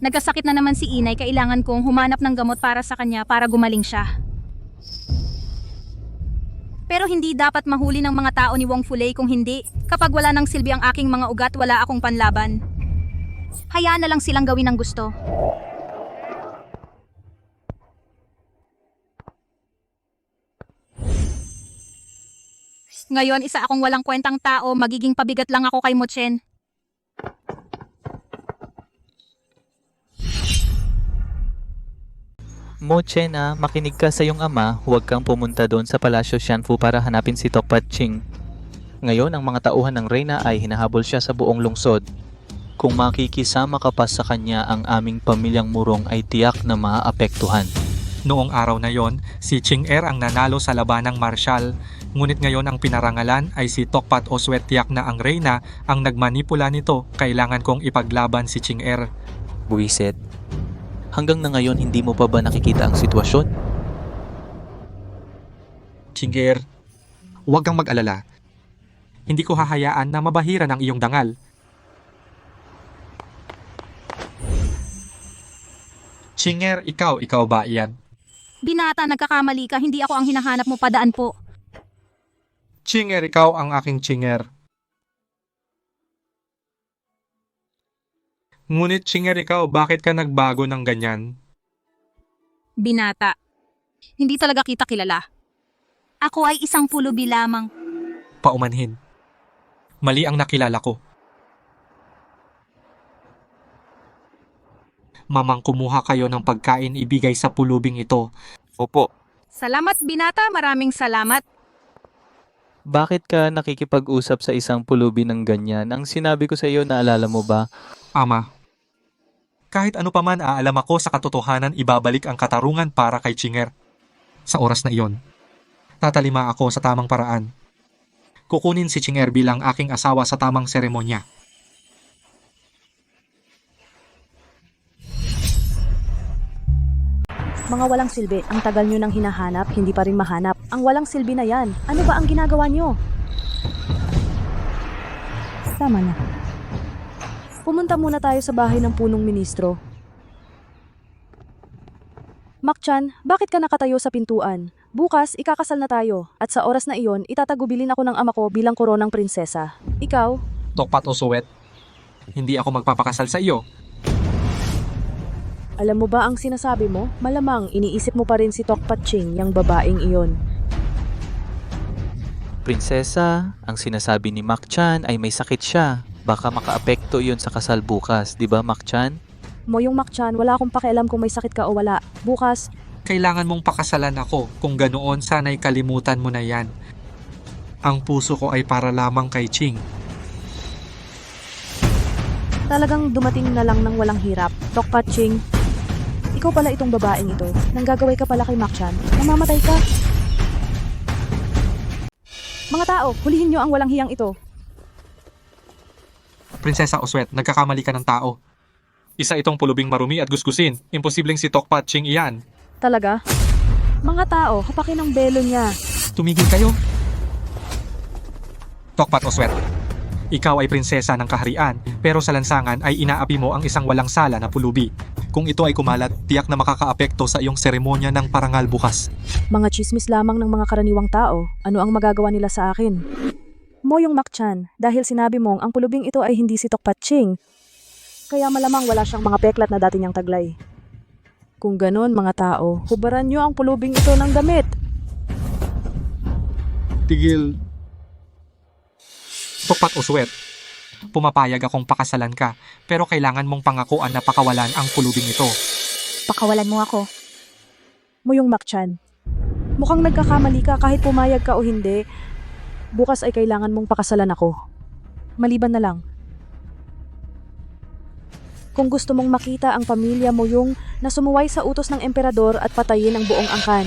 Nagkasakit na naman si Inay, kailangan kong humanap ng gamot para sa kanya para gumaling siya. Pero hindi dapat mahuli ng mga tao ni Wong Fulay kung hindi. Kapag wala ng silbi ang aking mga ugat, wala akong panlaban. Hayaan na lang silang gawin ang gusto. Ngayon, isa akong walang kwentang tao, magiging pabigat lang ako kay Mo Chen. Mo Chen, makinig ka sa iyong ama, huwag kang pumunta doon sa Palasyo Xianfu para hanapin si Tokpat Ching. Ngayon, ang mga tauhan ng reyna ay hinahabol siya sa buong lungsod. Kung makikisama ka pa sa kanya, ang aming pamilyang Murong ay tiyak na maaapektuhan. Noong araw na yon, si Ching Er ang nanalo sa labanang marsyal. Ngunit ngayon ang pinarangalan ay si Tokpat Oswet. Tiyak na ang reyna ang nagmanipula nito. Kailangan kong ipaglaban si Ching Er. Buwiset. Hanggang na ngayon, hindi mo pa ba nakikita ang sitwasyon? Ching Er, huwag kang mag-alala. Hindi ko hahayaan na mabahiran ang iyong dangal. Ching Er, ikaw ba iyan? Binata, nagkakamali ka, hindi ako ang hinahanap mo, padaan po. Ching Er, ikaw ang aking Ching Er. Ngunit Ching Er, ikaw, bakit ka nagbago ng ganyan? Binata, hindi talaga kita kilala. Ako ay isang pulubi lamang. Paumanhin. Mali ang nakilala ko. Mamang kumuha kayo ng pagkain ibigay sa pulubing ito. Opo. Salamat, Binata, maraming salamat. Bakit ka nakikipag-usap sa isang pulubi ng ganyan? Ang sinabi ko sa iyo, naalala mo ba? Ama, kahit ano pa man aalam ako sa katotohanan, ibabalik ang katarungan para kay Ching Er. Sa oras na iyon, tatalima ako sa tamang paraan. Kukunin si Ching Er bilang aking asawa sa tamang seremonya. Mga walang silbi, ang tagal nyo nang hinahanap, hindi pa rin mahanap. Ang walang silbi na yan, ano ba ang ginagawa nyo? Tama na. Pumunta muna tayo sa bahay ng punong ministro. Makchan, bakit ka nakatayo sa pintuan? Bukas, ikakasal na tayo. At sa oras na iyon, itatagubilin ako ng ama ko bilang koronang prinsesa. Ikaw? Tokpat Oswet, hindi ako magpapakasal sa iyo. Alam mo ba ang sinasabi mo? Malamang iniisip mo pa rin si Tokpat Ching, yung babaeng iyon. Prinsesa, ang sinasabi ni Makchan ay may sakit siya. Baka makaapekto iyon sa kasal bukas, di ba Makchan? Moyong Makchan, wala akong pakialam kung may sakit ka o wala. Bukas, Kailangan mong pakasalan ako. Kung ganoon, sana'y kalimutan mo na yan. Ang puso ko ay para lamang kay Ching. talagang dumating na lang ng walang hirap. Tokpat Ching, ikaw pala itong babaeng ito. Nanggagaway ka pala kay Makchan. Mamamatay ka. Mga tao, hulihin nyo ang walang hiyang ito. Prinsesa Oswet, nagkakamali ka ng tao. Isa itong pulubing marumi at gusgusin. Imposibleng si Tokpat Ching iyan. Talaga? Mga tao, hapakin ang belo niya. Tumigil kayo. Tokpat Oswet, ikaw ay prinsesa ng kaharian, pero sa lansangan ay inaapi mo ang isang walang sala na pulubi. Kung ito ay kumalat, tiyak na makakaapekto sa iyong seremonya ng parangal bukas. Mga chismis lamang ng mga karaniwang tao. Ano ang magagawa nila sa akin? Moyong Makchan, dahil sinabi mong ang pulubing ito ay hindi si Tokpat Ching, kaya malamang wala siyang mga peklat na dati niyang taglay. Kung ganon mga tao, hubaran niyo ang pulubing ito ng damit. Tigil. Tokpat Oswet, pumapayag akong pakasalan ka, pero kailangan mong pangakuan na pakawalan ang pulubing ito. Pakawalan mo ako. Moyong Makchan, mukhang nagkakamali ka kahit pumayag ka o hindi. Bukas ay kailangan mong pakasalan ako. Maliban na lang. kung gusto mong makita ang pamilya mo yung nasumuway sa utos ng emperador at patayin ang buong angkan.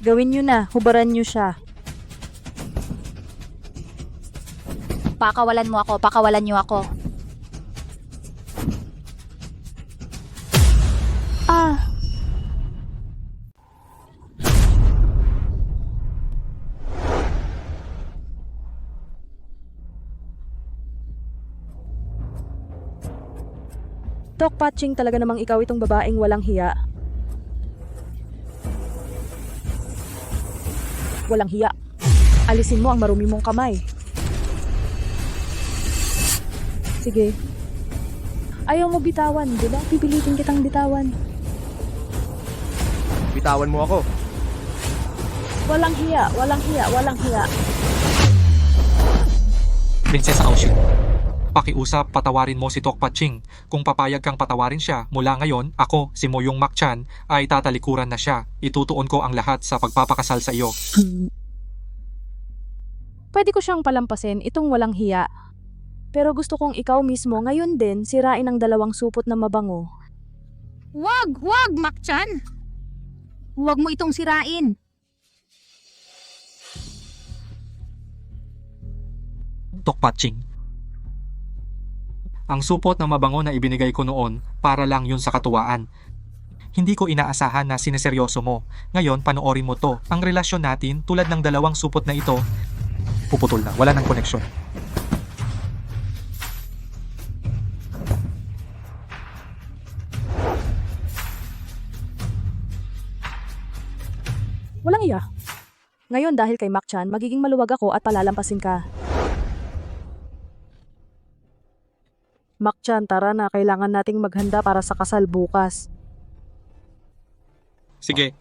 Gawin nyo na, hubaran nyo siya. Pakawalan mo ako, pakawalan niyo ako. Tokpat Ching, talaga namang ikaw itong babaeng walang hiya. Walang hiya. Alisin mo ang marumi mong kamay. Sige. Ayaw mo bitawan, di ba? Pipilitin kitang bitawan. Bitawan mo ako. Walang hiya, walang hiya, walang hiya. Prinsesa Aoshi, pakiusap patawarin mo si Tokpat Ching. Kung papayag kang patawarin siya, mula ngayon, ako, si Moyong Makchan, ay tatalikuran na siya. Itutuon ko ang lahat sa pagpapakasal sa iyo. Pwede ko siyang palampasin, itong walang hiya. Pero gusto kong ikaw mismo ngayon din sirain ang 2 supot na mabango. Wag! Wag, Makchan! Huwag mo itong sirain. Tokpat Ching, ang supot na mabango na ibinigay ko noon, para lang yun sa katuwaan. Hindi ko inaasahan na sineseryoso mo. Ngayon, panoorin mo to. Ang relasyon natin, tulad ng 2 supot na ito, puputol na, wala ng koneksyon. Walang iya. Ngayon dahil kay Makchan, magiging maluwag ako at palalampasin ka. Makchan, tara na. Kailangan nating maghanda para sa kasal bukas. Sige.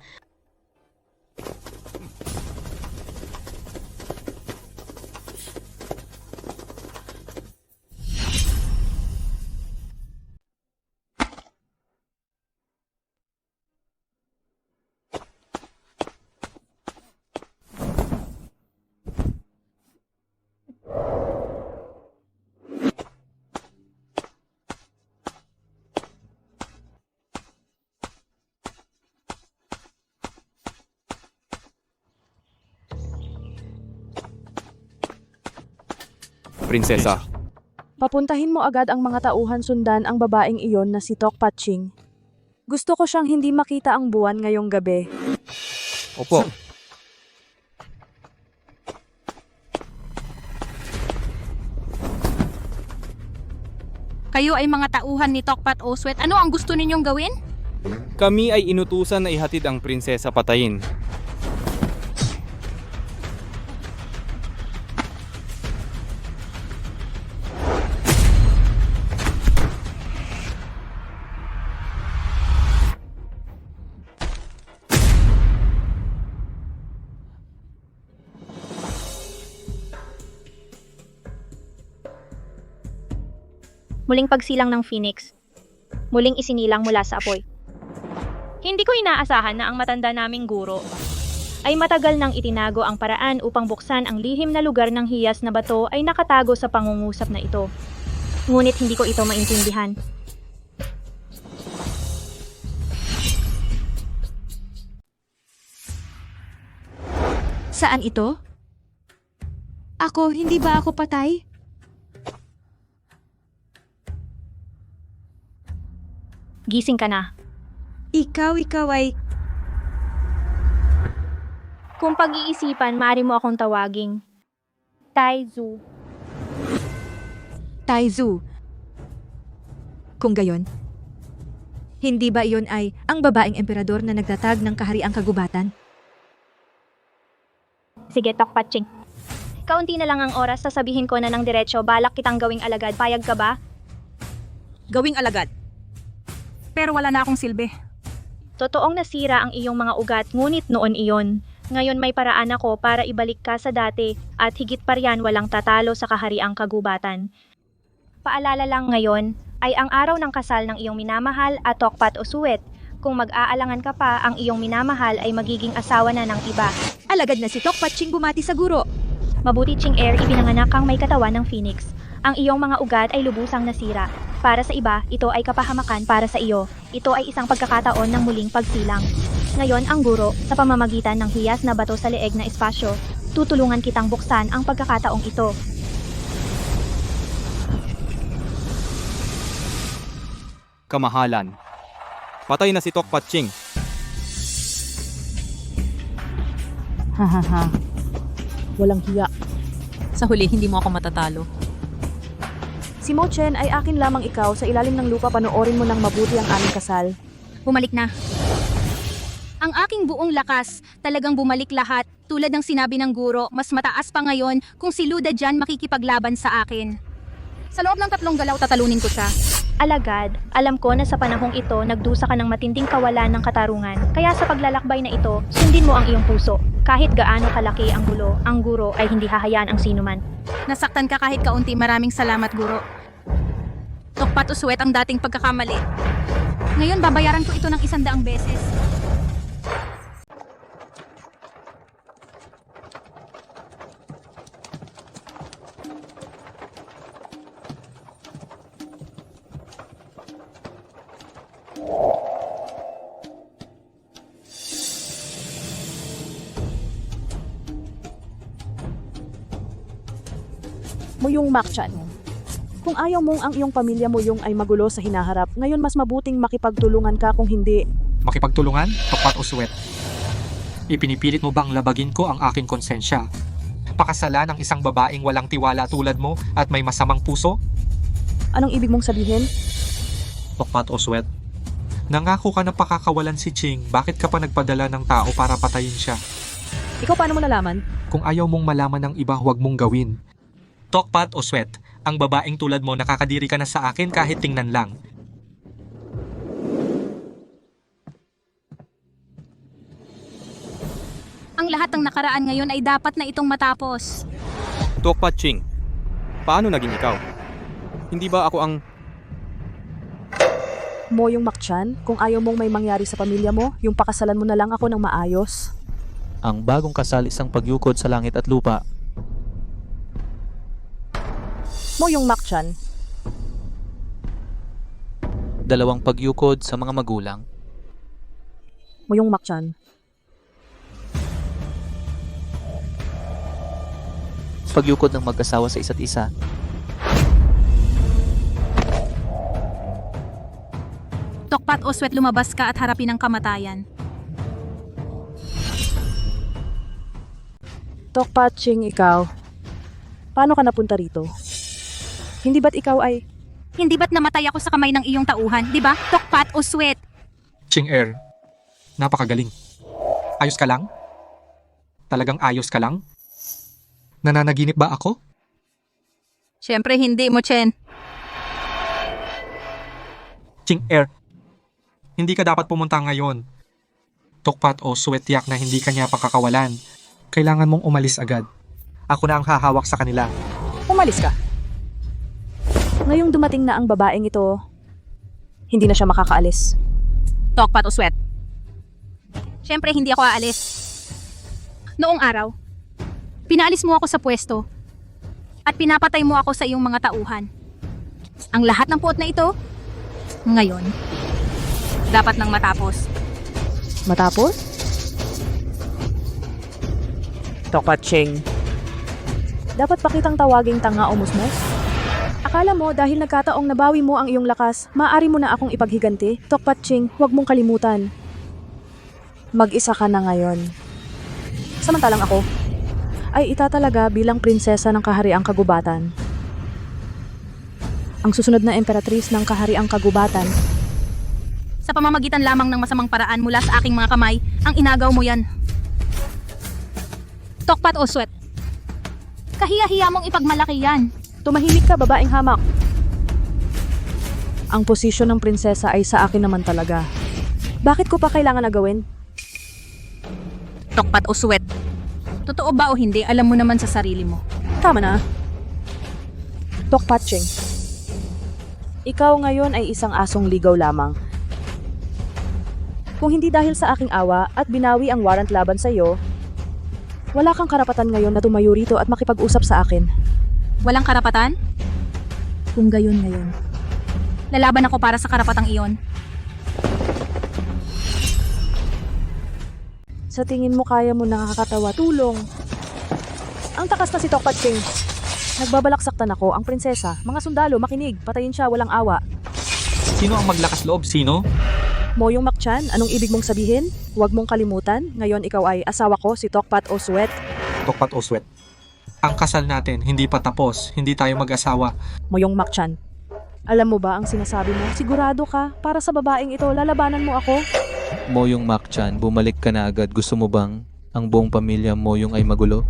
Prinsesa. Papuntahin mo agad ang mga tauhan sundan ang babaeng iyon na si Tokpat Ching. Gusto ko siyang hindi makita ang buwan ngayong gabi. Opo. Kayo ay mga tauhan ni Tokpat Oswet. Ano ang gusto ninyong gawin? Kami ay inutusan na ihatid ang prinsesa patayin. Muling pagsilang ng Phoenix. Muling isinilang mula sa apoy. Hindi ko inaasahan na ang matanda naming guro ay matagal nang itinago ang paraan upang buksan ang lihim na lugar ng hiyas na bato ay nakatago sa pangungusap na ito. Ngunit hindi ko ito maintindihan. Saan ito? Ako, hindi ba ako patay? Gising ka na. Ikaw ay... Kung pag-iisipan, maaari mo akong tawaging Taizu. Taizu. Kung gayon, hindi ba iyon ay ang babaeng emperador na nagtatag ng kahariang kagubatan? Sige, Tokpat Ching. Kaunti na lang ang oras, sasabihin ko na ng diretsyo, balak kitang gawing alagad. Payag ka ba? Gawing alagad. Pero wala na akong silbi. Totoong nasira ang iyong mga ugat, ngunit noon iyon. Ngayon may paraan ako para ibalik ka sa dati at higit pa riyan walang tatalo sa kahariang kagubatan. Paalala lang ngayon ay ang araw ng kasal ng iyong minamahal at Tokpat Oswet. Kung mag-aalangan ka pa, ang iyong minamahal ay magiging asawa na ng iba. Alagad na si Tokpat Ching bumati sa guro. Mabuti Ching Air, ibinanganak kang may katawan ng Phoenix. Ang iyong mga ugat ay lubusang nasira. Para sa iba, ito ay kapahamakan para sa iyo. Ito ay isang pagkakataon ng muling pagsilang. Ngayon ang guro, sa pamamagitan ng hiyas na bato sa leeg na espasyo, tutulungan kitang buksan ang pagkakataong ito. Kamahalan. Patay na si Tokpat Ching. Hahaha. Walang hiya. Sa huli, hindi mo ako matatalo. Si Mo Chen ay akin lamang ikaw sa ilalim ng lupa panoorin mo ng mabuti ang aming kasal. Bumalik na. Ang aking buong lakas, talagang bumalik lahat. Tulad ng sinabi ng guro, mas mataas pa ngayon kung si Luda dyan makikipaglaban sa akin. Sa loob ng 3 galaw, tatalunin ko siya. Alagad, alam ko na sa panahong ito nagdusa ka ng matinding kawalan ng katarungan. Kaya sa paglalakbay na ito, sundin mo ang iyong puso. Kahit gaano kalaki ang gulo, ang guro ay hindi hahayaan ang sinuman. Nasaktan ka kahit kaunti, maraming salamat guro. Tokpat o Sweat ang dating pagkakamali. Ngayon babayaran ko ito ng 100 beses. Mo yung Makchan. Kung ayaw mong ang iyong pamilya mo yung ay magulo sa hinaharap, ngayon mas mabuting makipagtulungan ka kung hindi. Makipagtulungan, Tokpat o Sweat? Ipinipilit mo bang labagin ko ang aking konsensya? Pakasalan ng isang babaeng walang tiwala tulad mo at may masamang puso? Anong ibig mong sabihin? Tokpat o Sweat? Nangako ka na pakakawalan si Ching, bakit ka pa nagpadala ng tao para patayin siya? Ikaw paano mo nalaman? Kung ayaw mong malaman ng iba, huwag mong gawin. Tokpat o Sweat, ang babaeng tulad mo nakakadiri ka na sa akin kahit tingnan lang. Ang lahat ng nakaraan ngayon ay dapat na itong matapos. Tokpat Ching, paano naging ikaw? Hindi ba ako ang... Mo yung Makchan, kung ayaw mong may mangyari sa pamilya mo, yung pakasalan mo na lang ako ng maayos. Ang bagong kasal isang pagyukod sa langit at lupa. Mo yung Makchan. 2 pagyukod sa mga magulang. Mo yung Makchan. Pagyukod ng mag-asawa sa isa't isa. Tokpat o Sweat, lumabas ka at harapin ang kamatayan. Tokpat Ching, ikaw. Paano ka napunta rito? Hindi ba't ikaw ay... Hindi ba't namatay ako sa kamay ng iyong tauhan, di ba? Tokpat o Sweat? Ching Er, napakagaling. Ayos ka lang? Talagang ayos ka lang? Nananaginip ba ako? Siyempre hindi mo, Chen. Ching Er, hindi ka dapat pumunta ngayon. Tokpat o Sweat, tiyak na hindi ka niya pakakawalan. Kailangan mong umalis agad. Ako na ang hahawak sa kanila. Umalis ka. Ngayong dumating na ang babaeng ito, hindi na siya makakaalis. Tokpat o Sweat? Siyempre hindi ako aalis. Noong araw, pinaalis mo ako sa pwesto at pinapatay mo ako sa iyong mga tauhan. Ang lahat ng puot na ito, ngayon, dapat nang matapos. Matapos? Tokpat Ching. Dapat pa kitang tawaging tanga o musmos? Akala mo dahil nagkataong nabawi mo ang iyong lakas, maaari mo na akong ipaghiganti? Tokpat Ching, huwag mong kalimutan. Mag-isa ka na ngayon. Samantalang ako, ay itatalaga bilang prinsesa ng kahariang kagubatan. Ang susunod na emperatrice ng kahariang kagubatan. Sa pamamagitan lamang ng masamang paraan mula sa aking mga kamay, ang inagaw mo yan. Tokpat o Sweat? Kahiya-hiya mong ipagmalaki yan. Tumahimik ka, babaeng hamak. Ang posisyon ng prinsesa ay sa akin naman talaga. Bakit ko pa kailangan na gawin? Tokpat o Sweat? Totoo ba o hindi, alam mo naman sa sarili mo. Tama na. Tokpat Ching. Ikaw ngayon ay isang asong ligaw lamang. Kung hindi dahil sa aking awa at binawi ang warrant laban sa iyo, wala kang karapatan ngayon na tumayo rito at makipag-usap sa akin. Walang karapatan? Kung gayon ngayon, lalaban ako para sa karapatang iyon. Sa tingin mo kaya mo nakakatawa, tulong. Ang takas na si Tokpat Ching. Nagbabalak-saktan ako, ang prinsesa. Mga sundalo, makinig, patayin siya, walang awa. Sino ang maglakas loob? Sino? Moyong Makchan, anong ibig mong sabihin? Huwag mong kalimutan, ngayon ikaw ay asawa ko, si Tokpat Oswet. Tokpat Oswet. Ang kasal natin, hindi pa tapos. Hindi tayo mag-asawa. Moyong Makchan. Alam mo ba ang sinasabi mo? Sigurado ka, para sa babaeng ito, lalabanan mo ako? Moyong Makchan, bumalik ka na agad. Gusto mo bang ang buong pamilya Moyong ay magulo?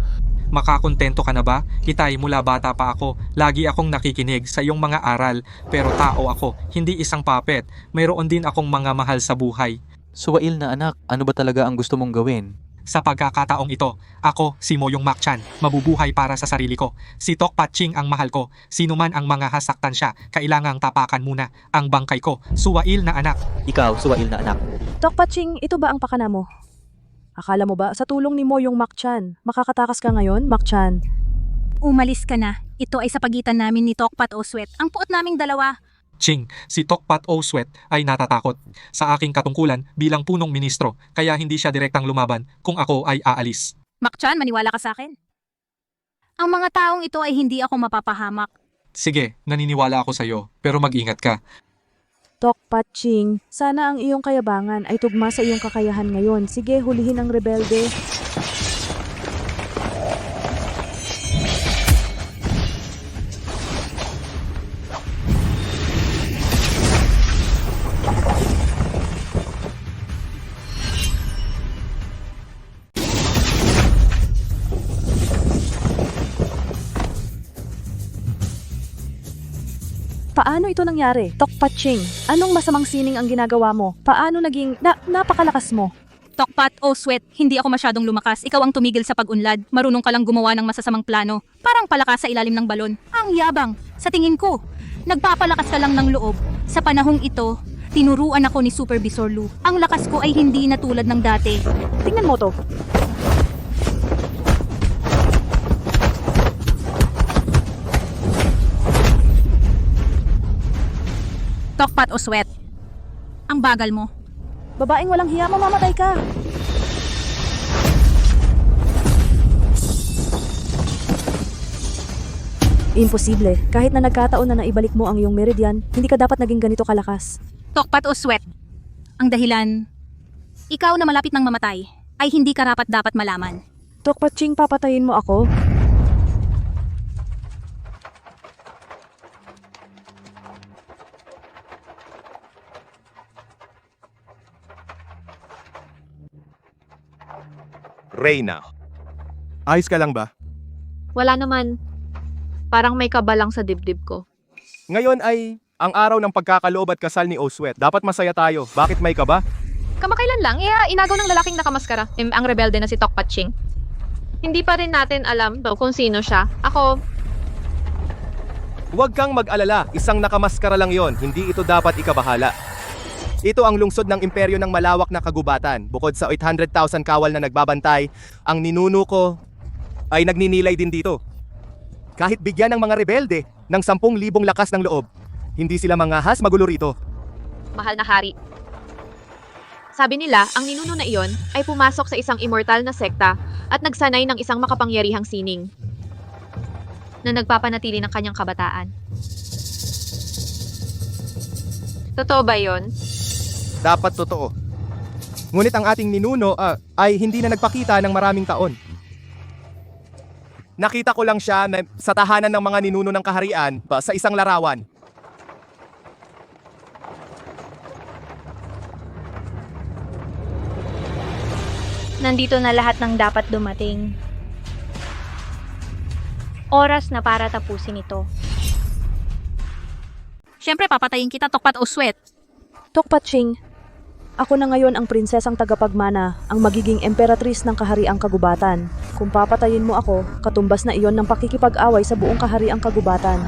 Makakontento ka na ba? Itay, mula bata pa ako, lagi akong nakikinig sa iyong mga aral. Pero tao ako, hindi isang puppet. Mayroon din akong mga mahal sa buhay. Suwail na anak, ano ba talaga ang gusto mong gawin? Sa pagkakataong ito, ako, si Moyong Makchan, mabubuhay para sa sarili ko. Si Tokpat Ching ang mahal ko. Sino man ang mga hasaktan siya, kailangang tapakan muna ang bangkay ko. Suwail na anak. Ikaw, suwail na anak. Tokpat Ching, ito ba ang pakana mo? Akala mo ba, sa tulong ni Moyong Makchan, makakatakas ka ngayon, Makchan? Umalis ka na. Ito ay sa pagitan namin ni Tokpat Oswet. Ang puot naming dalawa. Ching, si Tokpat Oswet ay natatakot sa aking katungkulan bilang punong ministro, kaya hindi siya direktang lumaban kung ako ay aalis. Makchan, maniwala ka sa akin. Ang mga taong ito ay hindi ako mapapahamak. Sige, naniniwala ako sa iyo, pero mag-ingat ka. Tokpat Ching, sana ang iyong kayabangan ay tugma sa iyong kakayahan ngayon. Sige, hulihin ang rebelde. Paano ito nangyari? Tokpat Ching, anong masamang sining ang ginagawa mo? Paano naging napakalakas mo? Tokpat Oswet, hindi ako masyadong lumakas. Ikaw ang tumigil sa pag-unlad. Marunong ka lang gumawa ng masasamang plano. Parang palakas sa ilalim ng balon. Ang yabang, sa tingin ko. Nagpapalakas ka lang ng loob. Sa panahong ito, tinuruan ako ni Supervisor Lu. Ang lakas ko ay hindi na tulad ng dati. Tingnan mo to. Tokpat Oswet, ang bagal mo. Babaeng walang hiya, mamamatay ka. Imposible. Kahit na nagkataon na naibalik mo ang iyong meridian, hindi ka dapat naging ganito kalakas. Tokpat Oswet, ang dahilan, ikaw na malapit ng mamatay, ay hindi karapat dapat malaman. Tokpat Ching, papatayin mo ako? Reyna. Ayos ka lang ba? Wala naman. Parang may kabalang sa dibdib ko. Ngayon ay ang araw ng pagkakaloob at kasal ni Oswet. Dapat masaya tayo. Bakit may ka ba? Kamakailan lang, inagaw ng lalaking nakamaskara, ang rebelde na si Tokpat Ching. Hindi pa rin natin alam kung sino siya. Ako, Huwag kang mag-alala. Isang nakamaskara lang yon. Hindi ito dapat ikabahala. Ito ang lungsod ng imperyo ng malawak na kagubatan. Bukod sa 800,000 kawal na nagbabantay, ang ninuno ko ay nagninilay din dito. Kahit bigyan ng mga rebelde ng 10,000 lakas ng loob, hindi sila mangahas magulo rito. mahal na hari. Sabi nila, ang ninuno na iyon ay pumasok sa isang immortal na sekta at nagsanay ng isang makapangyarihang sining na nagpapanatili ng kanyang kabataan. Totoo ba yon? Dapat totoo. Ngunit ang ating ninuno ay hindi na nagpakita ng maraming taon. Nakita ko lang siya sa tahanan ng mga ninuno ng kaharian sa isang larawan. Nandito na lahat ng dapat dumating. Oras na para tapusin ito. Siyempre, papatayin kita, Tokpat Oswet. Tokpat Ching, ako na ngayon ang prinsesang tagapagmana, ang magiging emperatris ng kahariang kagubatan. Kung papatayin mo ako, katumbas na iyon ng pakikipag-away sa buong kahariang kagubatan.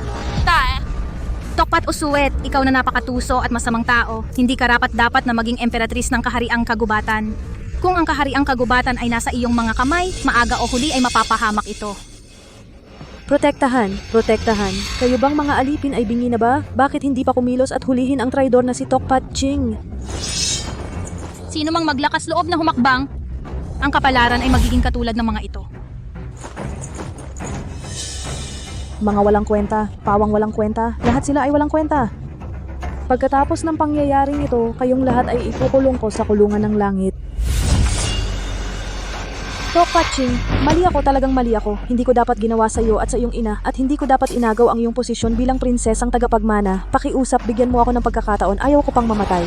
Tokpat Oswet, ikaw na napakatuso at masamang tao. Hindi karapat-dapat na maging emperatris ng kahariang kagubatan. Kung ang kahariang kagubatan ay nasa iyong mga kamay, maaga o huli ay mapapahamak ito. Protektahan, protektahan. Kayo bang mga alipin ay bingi na ba? Bakit hindi pa kumilos at hulihin ang traidor na si Tokpat Ching? Sino mang maglakas loob na humakbang, ang kapalaran ay magiging katulad ng mga ito. Mga walang kwenta, pawang walang kwenta, lahat sila ay walang kwenta. Pagkatapos ng pangyayaring ito, kayong lahat ay ikukulong ko sa kulungan ng langit. Tokpat Ching, mali ako, talagang mali ako. Hindi ko dapat ginawa sa iyo at sa iyong ina at hindi ko dapat inagaw ang iyong posisyon bilang prinsesang tagapagmana. Pakiusap, bigyan mo ako ng pagkakataon, ayaw ko pang mamatay.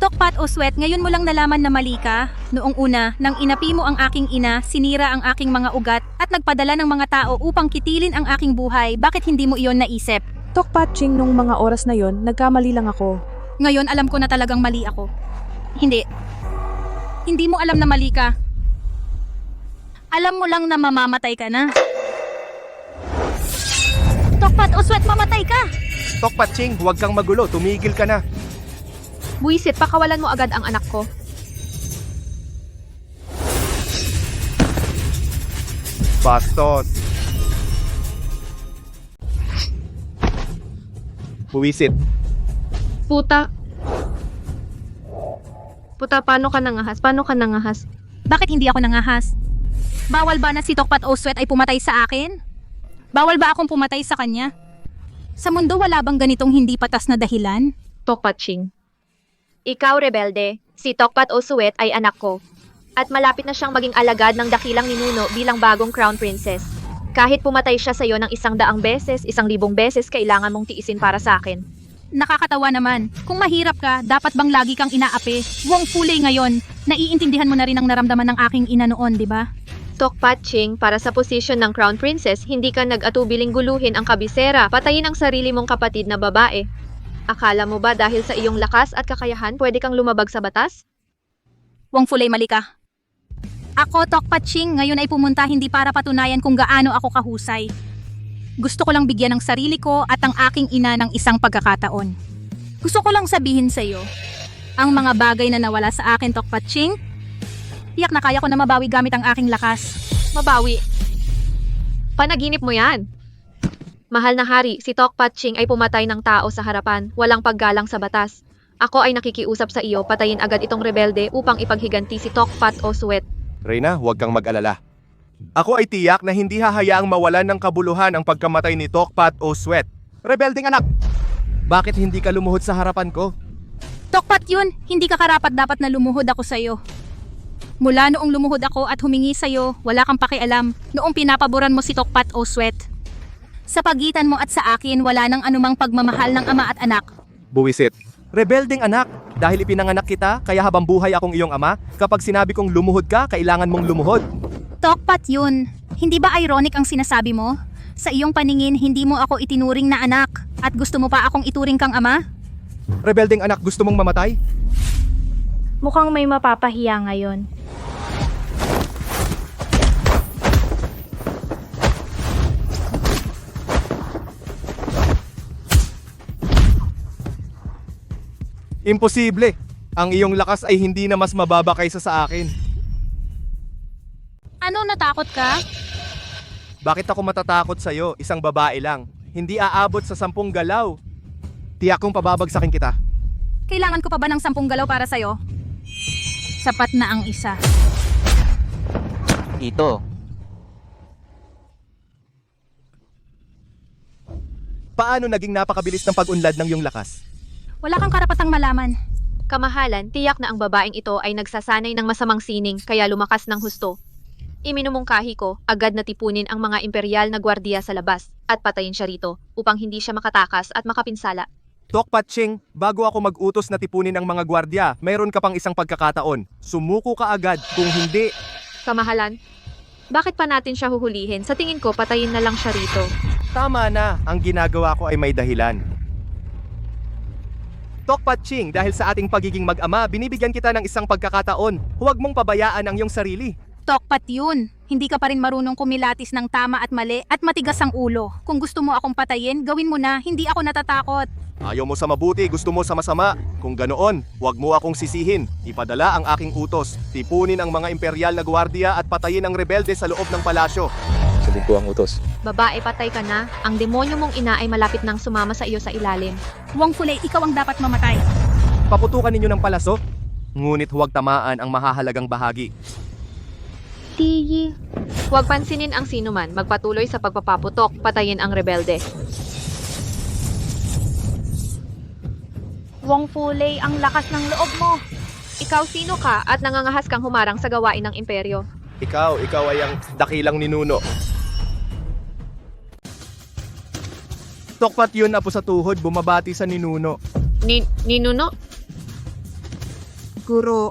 Tokpat o Sweat, ngayon mo lang nalaman na mali ka? Noong una, nang inapi mo ang aking ina, sinira ang aking mga ugat at nagpadala ng mga tao upang kitilin ang aking buhay, bakit hindi mo iyon naisip? Tokpat Ching, nung mga oras na yon, nagkamali lang ako. Ngayon alam ko na talagang mali ako. Hindi. Hindi mo alam na mali ka. Alam mo lang na mamamatay ka na. Tokpat o Sweat, mamatay ka! Tokpat Ching, huwag kang magulo, tumigil ka na. Buisit, pakawalan mo agad ang anak ko. Bastos. Buwisit. Puta. Puta, paano ka nangahas? Paano ka nangahas? Bakit hindi ako nangahas? Bawal ba na si Tokpat o Sweat ay pumatay sa akin? Bawal ba akong pumatay sa kanya? Sa mundo wala bang ganitong hindi patas na dahilan? Tokpat Ching. Ikaw, rebelde, si Tokpat o Sweat ay anak ko. At malapit na siyang maging alagad ng dakilang ninuno bilang bagong crown princess. Kahit pumatay siya sa iyo ng 100 beses, 1,000 beses, kailangan mong tiisin para sa akin. Nakakatawa naman. Kung mahirap ka, dapat bang lagi kang inaapi? Wong Fulay ngayon, naiintindihan mo na rin ang naramdaman ng aking ina noon, di ba? Tokpat Ching, para sa posisyon ng crown princess, hindi ka nag-atubiling guluhin ang kabisera, patayin ang sarili mong kapatid na babae. Akala mo ba dahil sa iyong lakas at kakayahan, pwede kang lumabag sa batas? Wong Fulay, mali ka. Ako, Tokpat Ching, ngayon ay pumunta hindi para patunayan kung gaano ako kahusay. Gusto ko lang bigyan ng sarili ko at ang aking ina ng isang pagkakataon. Gusto ko lang sabihin sa iyo, ang mga bagay na nawala sa akin, Tokpat Ching, tiyak na kaya ko na mabawi gamit ang aking lakas. Mabawi? Panaginip mo yan. Mahal na hari, si Tokpat Ching ay pumatay ng tao sa harapan, walang paggalang sa batas. Ako ay nakikiusap sa iyo, patayin agad itong rebelde upang ipaghiganti si Tokpat o Sweat. Reyna, huwag kang mag-alala. Ako ay tiyak na hindi hahayaang mawalan ng kabuluhan ang pagkamatay ni Tokpat o Sweat. Rebelding anak! Bakit hindi ka lumuhod sa harapan ko? Tokpat yun, hindi ka karapat dapat na lumuhod ako sa iyo. Mula noong lumuhod ako at humingi sa iyo, wala kang pakialam noong pinapaboran mo si Tokpat o Sweat. Sa pagitan mo at sa akin, wala nang anumang pagmamahal ng ama at anak. Buwisit. Rebelding anak, dahil ipinanganak kita, kaya habang buhay akong iyong ama, kapag sinabi kong lumuhod ka, kailangan mong lumuhod. Tokpat yun. Hindi ba ironic ang sinasabi mo? Sa iyong paningin, hindi mo ako itinuring na anak at gusto mo pa akong ituring kang ama? Rebelding anak, gusto mong mamatay? Mukhang may mapapahiya ngayon. Imposible. Ang iyong lakas ay hindi na mas mababa kaysa sa akin. Ano, natakot ka? Bakit ako matatakot sa'yo? Isang babae lang. Hindi aabot sa 10 galaw. Tiyak kong pababagsakin kita. Kailangan ko pa ba ng 10 galaw para sa'yo? Sapat na ang isa. Ito. Paano naging napakabilis ng pag-unlad ng iyong lakas? Wala kang karapatang malaman. Kamahalan, tiyak na ang babaeng ito ay nagsasanay ng masamang sining kaya lumakas ng husto. Iminumungkahi ko, agad na tipunin ang mga imperial na gwardiya sa labas at patayin siya rito upang hindi siya makatakas at makapinsala. Tokpat Ching, bago ako mag-utos na tipunin ang mga gwardiya, mayroon ka pang isang pagkakataon. Sumuko ka agad, kung hindi... Kamahalan, bakit pa natin siya huhulihin? Sa tingin ko, patayin na lang siya rito. Tama na, ang ginagawa ko ay may dahilan. Tokpat Ching, dahil sa ating pagiging mag-ama, binibigyan kita ng isang pagkakataon. Huwag mong pabayaan ang iyong sarili. Tokpat yun. Hindi ka pa rin marunong kumilatis ng tama at mali at matigas ang ulo. Kung gusto mo akong patayin, gawin mo na. Hindi ako natatakot. Ayaw mo sa mabuti, gusto mo sa masama. Kung ganoon, huwag mo akong sisihin. Ipadala ang aking utos. Tipunin ang mga imperial na gwardiya at patayin ang rebelde sa loob ng palasyo. sundin ko ang utos. Babae, patay ka na. Ang demonyo mong ina ay malapit nang sumama sa iyo sa ilalim. Wong Fulay, ikaw ang dapat mamatay. Paputukan ninyo ng palaso, ngunit huwag tamaan ang mahahalagang bahagi. Tiyi. Huwag pansinin ang sinuman. Magpatuloy sa pagpapaputok. Patayin ang rebelde. Wong Fulay, ang lakas ng loob mo. Ikaw sino ka at nangangahas kang humarang sa gawain ng imperyo? Ikaw ay ang dakilang ninuno. Tokpat yun, apo sa tuhod, bumabati sa ninuno. Ninuno? Guro.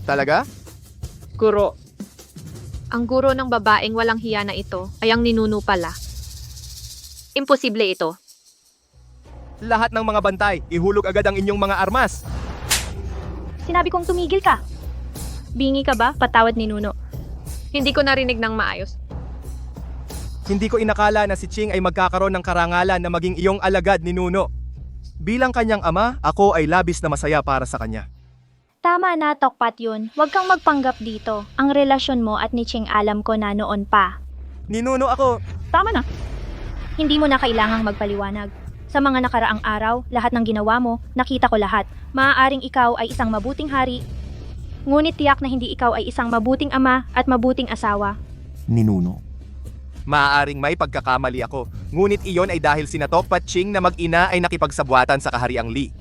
Talaga? Guro. Ang guro ng babaeng walang hiya na ito ay ang ninuno pala. Imposible ito. Lahat ng mga bantay, ihulog agad ang inyong mga armas. Sinabi kong tumigil ka. Bingi ka ba? Patawad ni Nuno. Hindi ko narinig ng maayos. Hindi ko inakala na si Ching ay magkakaroon ng karangalan na maging iyong alagad ni Nuno. Bilang kanyang ama, ako ay labis na masaya para sa kanya. Tama na, Tokpat yun. Huwag kang magpanggap dito. Ang relasyon mo at ni Ching alam ko na noon pa. Ninuno ako. Tama na. Hindi mo na kailangang magpaliwanag. Sa mga nakaraang araw, lahat ng ginawa mo, nakita ko lahat. Maaaring ikaw ay isang mabuting hari, ngunit tiyak na hindi ikaw ay isang mabuting ama at mabuting asawa. Ninuno. Maaaring may pagkakamali ako, ngunit iyon ay dahil sina Tokpat Ching na mag-ina ay nakipagsabuatan sa Kahariang Li.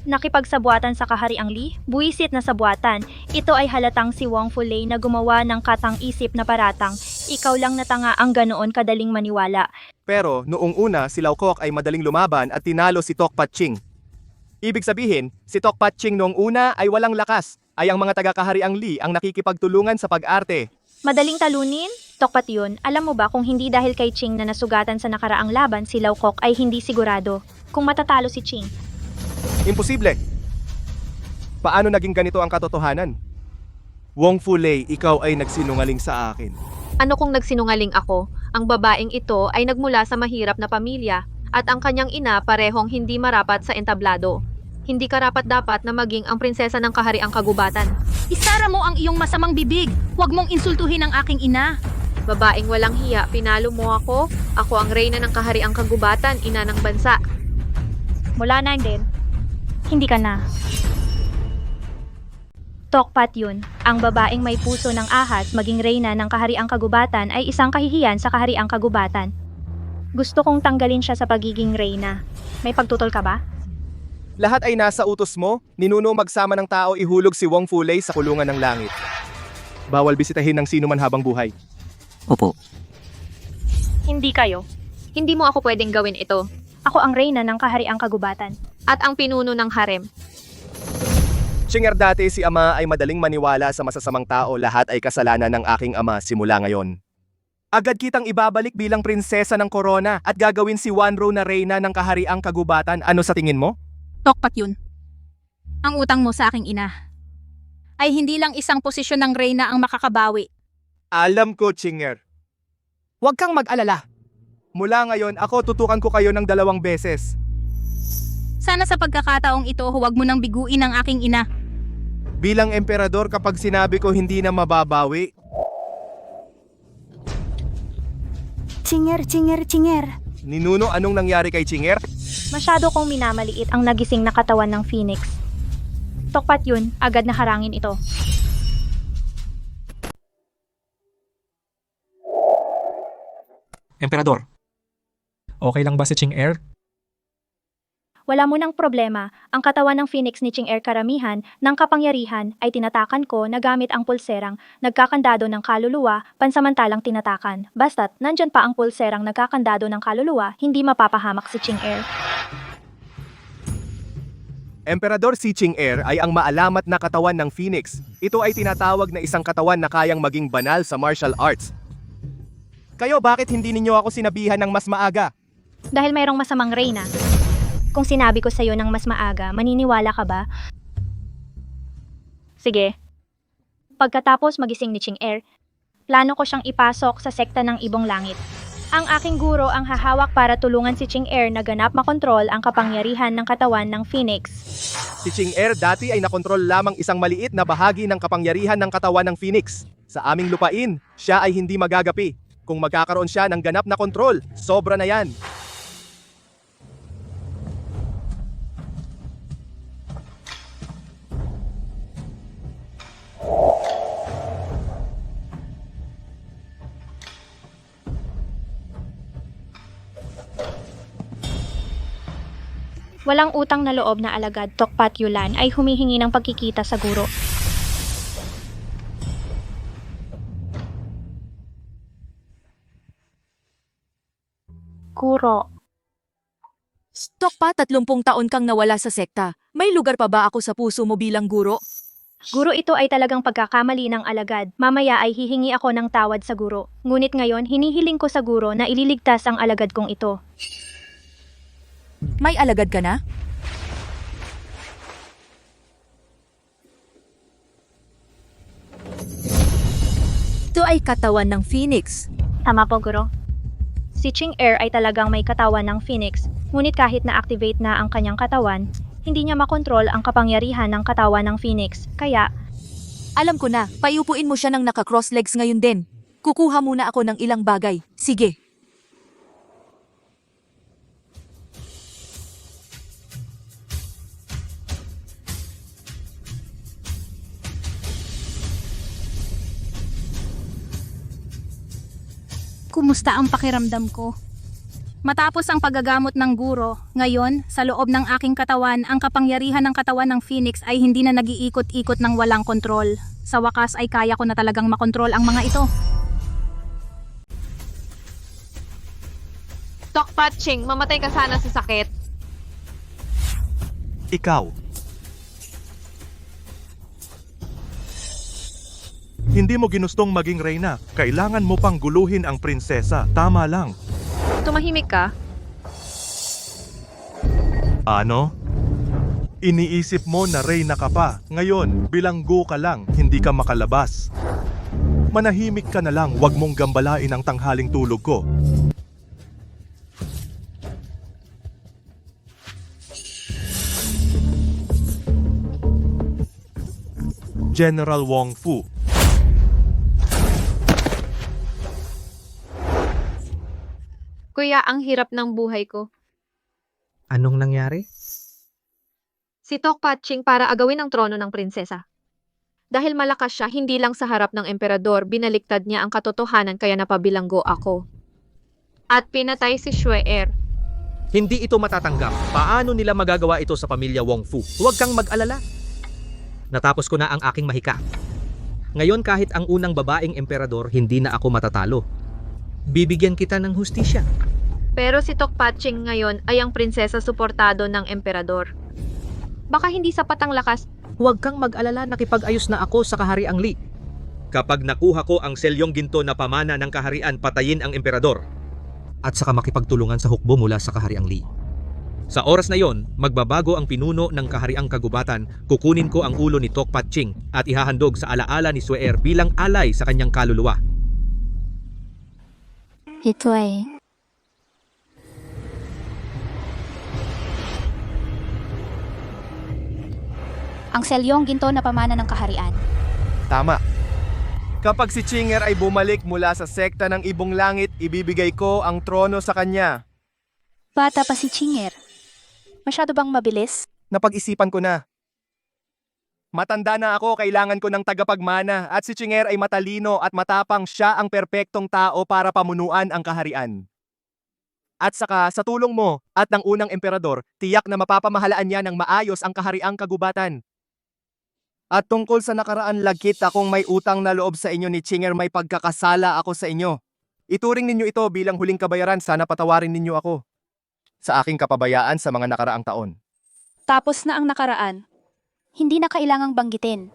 Nakipagsabuatan sa Kahariang Li? Buwisit na sabuatan. Ito ay halatang si Wong Fulay na gumawa ng katang-isip na paratang. Ikaw lang na tanga ang ganoon kadaling maniwala. Pero noong una, si Lau Kok ay madaling lumaban at tinalo si Tokpat Ching. Ibig sabihin, si Tokpat Ching noong una ay walang lakas, ay ang mga taga-Kahariang Li ang nakikipagtulungan sa pag-arte. Madaling talunin? Tokpat yun. Alam mo ba kung hindi dahil kay Ching na nasugatan sa nakaraang laban, si Lau Kok ay hindi sigurado kung matatalo si Ching. Imposible. Paano naging ganito ang katotohanan? Wong Fulay, ikaw ay nagsinungaling sa akin. Ano kung nagsinungaling ako? Ang babaeng ito ay nagmula sa mahirap na pamilya at ang kanyang ina parehong hindi marapat sa entablado. Hindi karapat-dapat na maging ang prinsesa ng kahariang kagubatan. Isara mo ang iyong masamang bibig. Huwag mong insultuhin ang aking ina. Babaeng walang hiya, pinalo mo ako. Ako ang reyna ng kahariang kagubatan, ina ng bansa. Mula na din. Hindi ka na. Tokpat yun. Ang babaeng may puso ng ahas maging reyna ng kahariang kagubatan ay isang kahihiyan sa kahariang kagubatan. Gusto kong tanggalin siya sa pagiging reyna. May pagtutol ka ba? Lahat ay nasa utos mo, ninuno magsama ng tao ihulog si Wong Fulay sa kulungan ng langit. Bawal bisitahin ng sino man habang buhay. Opo. Hindi kayo. Hindi mo ako pwedeng gawin ito. Ako ang reyna ng kahariang kagubatan. At ang pinuno ng harem. Chinger, dati si ama ay madaling maniwala sa masasamang tao, lahat ay kasalanan ng aking ama simula ngayon. Agad kitang ibabalik bilang prinsesa ng korona at gagawin si Wanro na reyna ng kahariang kagubatan. Ano sa tingin mo? Tokpat yun. Ang utang mo sa aking ina ay hindi lang isang posisyon ng reyna ang makakabawi. Alam ko, Chinger. Huwag kang mag-alala. Mula ngayon, ako tutukan ko kayo ng 2 beses. Sana sa pagkakataong ito, huwag mo nang biguin ang aking ina. Bilang emperador, kapag sinabi ko hindi na mababawi. Chinger. Ninuno, anong nangyari kay Chinger? Masyado kong minamaliit ang nagising na katawan ng Phoenix. Tokpat yun, agad na harangin ito. Emperador, okay lang ba si Ching Er? Wala mo ng problema, ang katawan ng Phoenix ni Ching Er karamihan ng kapangyarihan ay tinatakan ko na gamit ang pulserang nagkakandado ng kaluluwa, pansamantalang tinatakan. Basta't nandyan pa ang pulserang nagkakandado ng kaluluwa, hindi mapapahamak si Ching Er. Emperador, si Ching Er ay ang maalamat na katawan ng Phoenix. Ito ay tinatawag na isang katawan na kayang maging banal sa martial arts. Kayo, bakit hindi ninyo ako sinabihan ng mas maaga? Dahil mayroong masamang reyna. Kung sinabi ko sa'yo ng mas maaga, maniniwala ka ba? Sige. Pagkatapos magising ni Ching Er, plano ko siyang ipasok sa sekta ng Ibong Langit. Ang aking guro ang hahawak para tulungan si Ching Er na ganap makontrol ang kapangyarihan ng katawan ng Phoenix. Si Ching Er dati ay nakontrol lamang isang maliit na bahagi ng kapangyarihan ng katawan ng Phoenix. Sa aming lupain, siya ay hindi magagapi. Kung magkakaroon siya ng ganap na kontrol, sobra na yan. Walang utang na loob na alagad, Tokpat Yulan ay humihingi ng pagkikita sa guro. Guro. Tokpat, 30 taon kang nawala sa sekta. May lugar pa ba ako sa puso mo bilang guro? Guro, ito ay talagang pagkakamali ng alagad. Mamaya ay hihingi ako ng tawad sa guro. Ngunit ngayon, hinihiling ko sa guro na ililigtas ang alagad kong ito. May alagad ka na? Ito ay katawan ng Phoenix. Tama po, guro. Si Ching-er ay talagang may katawan ng Phoenix, ngunit kahit na-activate na ang kanyang katawan, hindi niya makontrol ang kapangyarihan ng katawan ng Phoenix. Kaya, Alam ko na, paiupuin mo siya ng naka-cross legs ngayon din. Kukuha muna ako ng ilang bagay. Sige. Kumusta ang pakiramdam ko? Matapos ang paggagamot ng guro, ngayon, sa loob ng aking katawan, ang kapangyarihan ng katawan ng Phoenix ay hindi na nag-iikot-ikot ng walang kontrol. Sa wakas ay kaya ko na talagang makontrol ang mga ito. Tokpat Ching, mamatay ka sana sa sakit. Ikaw. Hindi mo ginustong maging reyna. Kailangan mo pang guluhin ang prinsesa. Tama lang. Tumahimik ka. Ano? Iniisip mo na reyna ka pa. Ngayon, bilanggo ka lang, hindi ka makalabas. Manahimik ka na lang, wag mong gambalain ang tanghaling tulog ko. General Wong Fu. Kuya, ang hirap ng buhay ko. Anong nangyari? Si Tokpat Ching para agawin ang trono ng prinsesa. Dahil malakas siya, hindi lang sa harap ng emperador, binaliktad niya ang katotohanan kaya napabilanggo ako. At pinatay si Shue-er. Hindi ito matatanggap. Paano nila magagawa ito sa pamilya Wong Fu? Huwag kang mag-alala. Natapos ko na ang aking mahika. Ngayon kahit ang unang babaeng emperador, hindi na ako matatalo. Bibigyan kita ng hustisya. Pero si Tokpat Ching ngayon ay ang prinsesa suportado ng emperador. Baka hindi sapat ang lakas. Huwag kang mag-alala, nakipag-ayos na ako sa kahariang Li. Kapag nakuha ko ang selyong ginto na pamana ng kaharian, patayin ang emperador. At saka makipagtulungan sa hukbo mula sa kahariang Li. Sa oras na yon, magbabago ang pinuno ng kahariang kagubatan, kukunin ko ang ulo ni Tokpat Ching at ihahandog sa alaala ni Shue-er bilang alay sa kanyang kaluluwa. Ito ay... ang selyong ginto na pamana ng kaharian. Tama. Kapag si Ching-er ay bumalik mula sa sekta ng Ibong Langit, ibibigay ko ang trono sa kanya. Bata pa si Ching-er. Masyado bang mabilis? Napag-isipan ko na. Matanda na ako, kailangan ko ng tagapagmana at si Ching-er ay matalino at matapang, siya ang perpektong tao para pamunuan ang kaharian. At saka sa tulong mo at ng unang emperador, tiyak na mapapamahalaan niya ng maayos ang kahariang kagubatan. At tungkol sa nakaraan, lagkit akong may utang na loob sa inyo ni Ching-er, may pagkakasala ako sa inyo. Ituring ninyo ito bilang huling kabayaran, sana patawarin ninyo ako sa aking kapabayaan sa mga nakaraang taon. Tapos na ang nakaraan. Hindi na kailangang banggitin.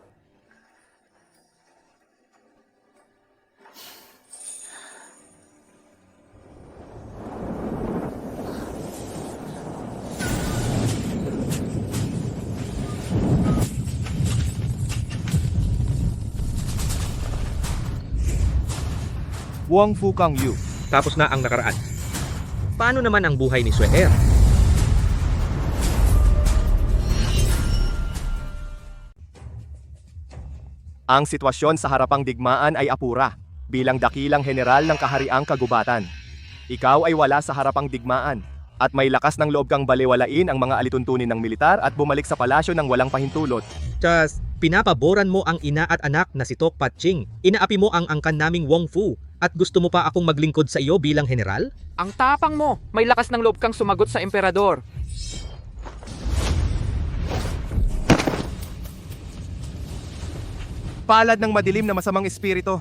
Wong Fu Kang Yu. Tapos na ang nakaraan. Paano naman ang buhay ni Shue-er? Ang sitwasyon sa harapang digmaan ay apura, bilang dakilang general ng kahariang kagubatan. Ikaw ay wala sa harapang digmaan, at may lakas ng loob kang baliwalain ang mga alituntunin ng militar at bumalik sa palasyo ng walang pahintulot. Just, pinapaboran mo ang ina at anak na si Tok Patching. Inaapi mo ang angkan naming Wong Fu. At gusto mo pa akong maglingkod sa iyo bilang general? Ang tapang mo! May lakas ng loob kang sumagot sa emperador. Palad ng madilim na masamang espiritu.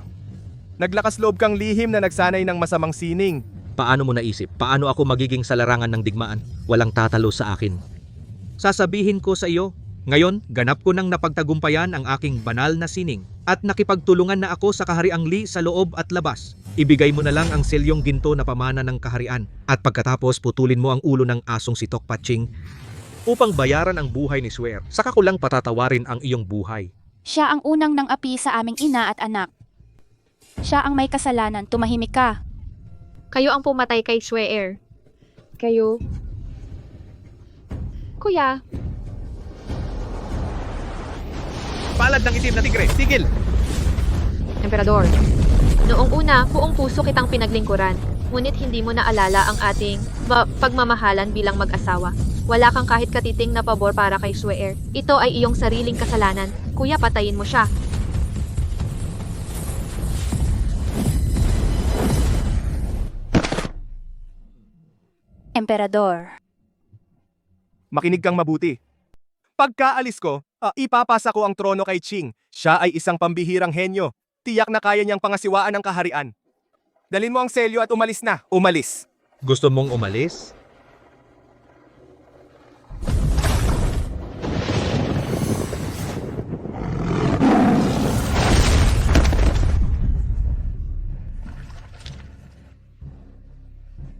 Naglakas loob kang lihim na nagsanay ng masamang sining. Paano mo naisip? Paano ako magiging sa larangan ng digmaan? Walang tatalo sa akin. Sasabihin ko sa iyo, ngayon, ganap ko nang napagtagumpayan ang aking banal na sining at nakipagtulungan na ako sa kahariang Li sa loob at labas. Ibigay mo na lang ang selyong ginto na pamana ng kaharian at pagkatapos putulin mo ang ulo ng asong si Tok Patching upang bayaran ang buhay ni Swear. Saka ko lang patatawarin ang iyong buhay. Siya ang unang nang api sa aming ina at anak. Siya ang may kasalanan, tumahimik ka. Kayo ang pumatay kay Swear. Kayo. Kuya. Palad ng itim na tigre, tigil! Emperador. Noong una, buong puso kitang pinaglingkuran. Ngunit hindi mo naalala ang ating pagmamahalan bilang mag-asawa. Wala kang kahit katiting na pabor para kay Swear. Ito ay iyong sariling kasalanan. Kuya, patayin mo siya. Emperador. Makinig kang mabuti. Pagkaalis ko, ipapasa ko ang trono kay Qing. Siya ay isang pambihirang henyo. Tiyak na kaya niyang pangasiwaan ang kaharian. Dalhin mo ang selyo at umalis na. Umalis. Gusto mong umalis?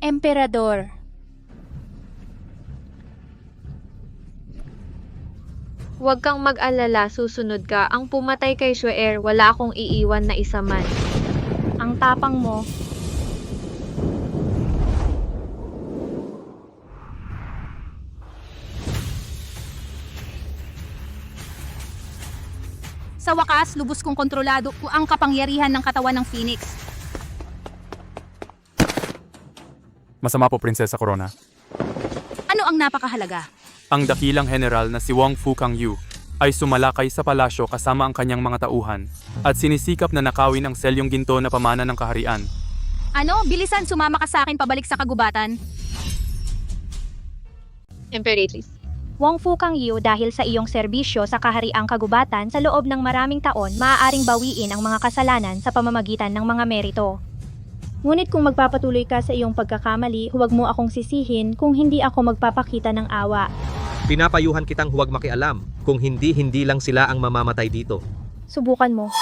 Emperador. Huwag kang mag-alala, susunod ka. Ang pumatay kay Swear, wala akong iiwan na isa man. Ang tapang mo. Sa wakas, lubos kong kontrolado ko ang kapangyarihan ng katawan ng Phoenix. Masama po, Prinsesa Corona. Ano ang napakahalaga? Ang dakilang general na si Wong Fu Kangyu ay sumalakay sa palasyo kasama ang kanyang mga tauhan at sinisikap na nakawin ang selyong ginto na pamana ng kaharian. Ano? Bilisan, sumama ka sa akin pabalik sa kagubatan. Emperatrice. Wong Fu Kangyu, dahil sa iyong serbisyo sa kahariang kagubatan sa loob ng maraming taon, maaaring bawiin ang mga kasalanan sa pamamagitan ng mga merito. Ngunit kung magpapatuloy ka sa iyong pagkakamali, huwag mo akong sisihin kung hindi ako magpapakita ng awa. Pinapayuhan kitang huwag makialam. Kung hindi lang sila ang mamamatay dito. Subukan mo.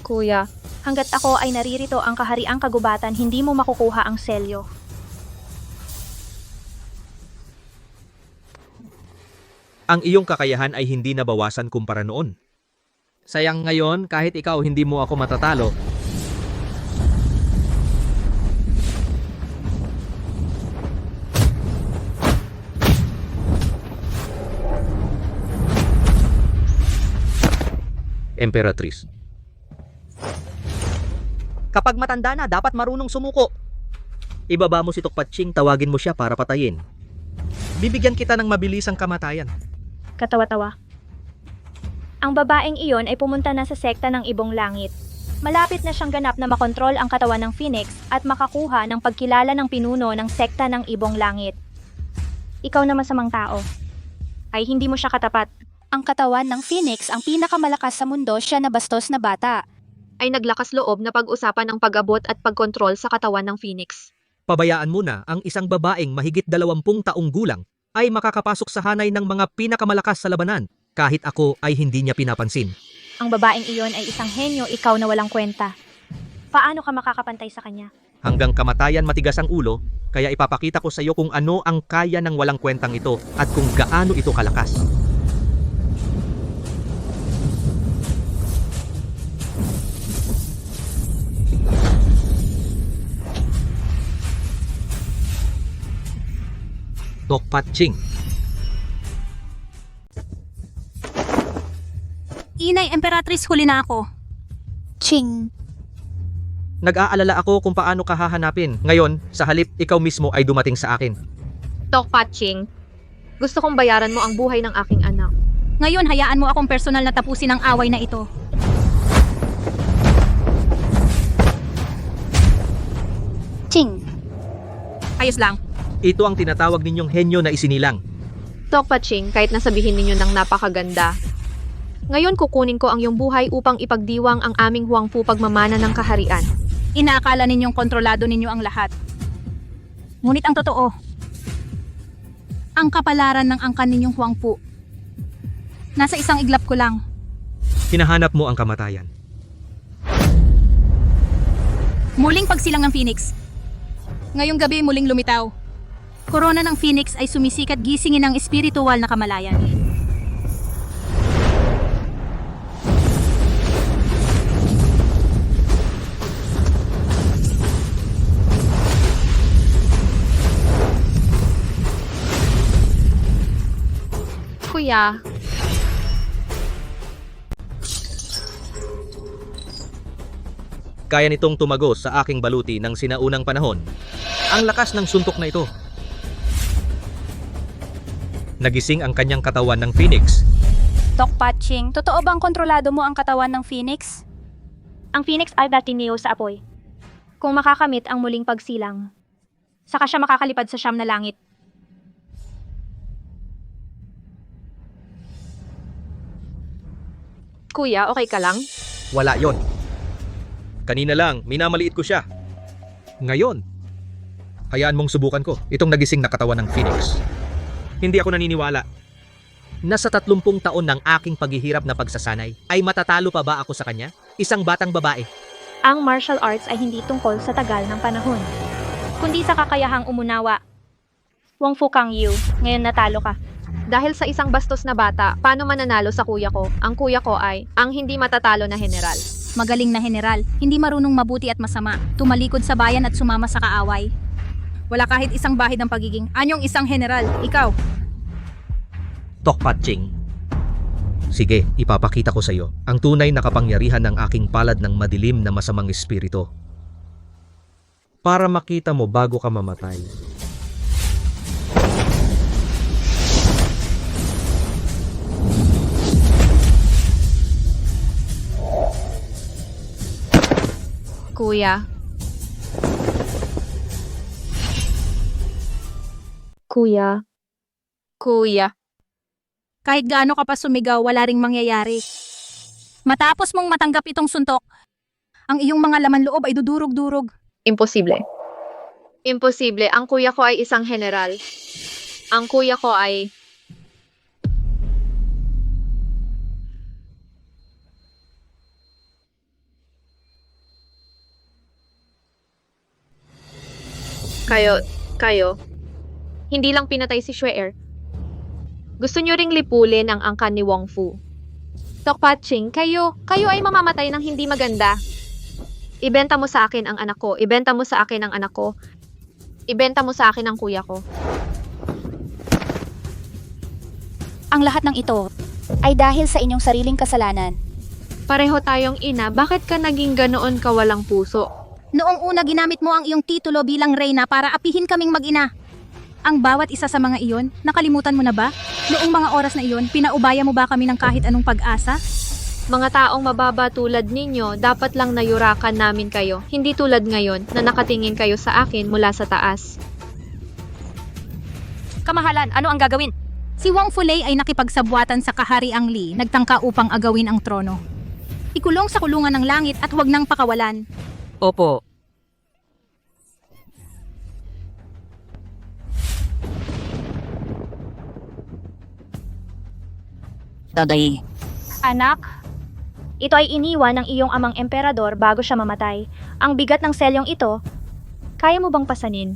Kuya, hanggat ako ay naririto ang kahariang kagubatan, hindi mo makukuha ang selyo. Ang iyong kakayahan ay hindi nabawasan kumpara noon. Sayang ngayon, kahit ikaw hindi mo ako matatalo. Emperatrice. Kapag matanda na, dapat marunong sumuko. Ibaba mo si Tok Patching, tawagin mo siya para patayin. Bibigyan kita ng mabilisang kamatayan. Katawa-tawa. Ang babaeng iyon ay pumunta na sa sekta ng Ibong Langit. Malapit na siyang ganap na makontrol ang katawan ng Phoenix at makakuha ng pagkilala ng pinuno ng sekta ng Ibong Langit. Ikaw na masamang tao. Ay hindi mo siya katapat. Ang katawan ng Phoenix ang pinakamalakas sa mundo, siya na bastos na bata. Ay naglakas loob na pag-usapan ang pag-abot at pagkontrol sa katawan ng Phoenix. Pabayaan mo na ang isang babaeng mahigit 20 taong gulang ay makakapasok sa hanay ng mga pinakamalakas sa labanan. Kahit ako ay hindi niya pinapansin. Ang babaeng iyon ay isang henyo, ikaw na walang kwenta. Paano ka makakapantay sa kanya? Hanggang kamatayan matigas ang ulo, kaya ipapakita ko sa iyo kung ano ang kaya ng walang kwentang ito at kung gaano ito kalakas. Tokpat Ching. Inay, Emperatrice, huli na ako. Ching. Nag-aalala ako kung paano ka hahanapin. Ngayon, sa halip ikaw mismo ay dumating sa akin. Tokpat Ching, gusto kong bayaran mo ang buhay ng aking anak. Ngayon, hayaan mo akong personal na tapusin ang away na ito. Ching. Ayos lang. Ito ang tinatawag ninyong henyo na isinilang. Tokpat Ching, kahit nasabihin ninyo ng napakaganda. Ngayon kukunin ko ang iyong buhay upang ipagdiwang ang aming Huangfu pagmamana ng kaharian. Inaakala ninyong kontrolado ninyo ang lahat. Ngunit ang totoo, ang kapalaran ng angkan ninyong Huangfu, nasa isang iglap ko lang. Hinahanap mo ang kamatayan. Muling pagsilang ng Phoenix. Ngayong gabi muling lumitaw. Korona ng Phoenix ay sumisikat gisingin ng espiritual na kamalayan. Kuya, Kaya nitong tumagos sa aking baluti ng sinaunang panahon. Ang lakas ng suntok na ito. Nagising ang kanyang katawan ng Phoenix. Tokpat Ching, totoo bang kontrolado mo ang katawan ng Phoenix? Ang Phoenix ay datineo sa apoy. Kung makakamit ang muling pagsilang, saka siya makakalipad sa siyam na langit. kuya, okay ka lang? Wala yon. Kanina lang, minamaliit ko siya. Ngayon, hayaan mong subukan ko itong nagising na katawan ng Phoenix. Hindi ako naniniwala. Nasa 30 taon ng aking paghihirap na pagsasanay, ay matatalo pa ba ako sa kanya? Isang batang babae. Ang martial arts ay hindi tungkol sa tagal ng panahon, kundi sa kakayahang umunawa. Huangfu Kangyu, ngayon natalo ka. Dahil sa isang bastos na bata, paano mananalo sa kuya ko? Ang kuya ko ay ang hindi matatalo na general. Magaling na general, hindi marunong mabuti at masama, tumalikod sa bayan at sumama sa kaaway. Wala kahit isang bahid ng pagiging anyong isang general, ikaw. Tokpat Ching. Sige, ipapakita ko sa iyo ang tunay na kapangyarihan ng aking palad ng madilim na masamang espiritu. Para makita mo bago ka mamatay. Kuya. Kuya. Kuya. Kahit gaano ka pa sumigaw, wala ring mangyayari. Matapos mong matanggap itong suntok, ang iyong mga laman loob ay dudurog-durog. Imposible. Imposible. Ang kuya ko ay isang general. Ang kuya ko ay... Kayo, hindi lang pinatay si Xue'er. Gusto nyo ring lipulin ang angkan ni Huangfu. Tokpat Ching, kayo ay mamamatay ng hindi maganda. Ibenta mo sa akin ang anak ko, ibenta mo sa akin ang anak ko, ibenta mo sa akin ang kuya ko. Ang lahat ng ito ay dahil sa inyong sariling kasalanan. Pareho tayong ina, bakit ka naging ganoon kawalang puso? Noong una ginamit mo ang iyong titulo bilang reyna para apihin kaming mag-ina. Ang bawat isa sa mga iyon, nakalimutan mo na ba? Noong mga oras na iyon, pinaubaya mo ba kami ng kahit anong pag-asa? Mga taong mababa tulad ninyo, dapat lang nayurakan namin kayo. Hindi tulad ngayon na nakatingin kayo sa akin mula sa taas. Kamahalan, ano ang gagawin? Si Wang Fulei ay nakipagsabwatan sa kahariang Li, nagtangka upang agawin ang trono. Ikulong sa kulungan ng langit at huwag nang pakawalan. Opo. Daday. Anak, ito ay iniwan ng iyong amang emperador bago siya mamatay. Ang bigat ng selyong ito, kaya mo bang pasanin?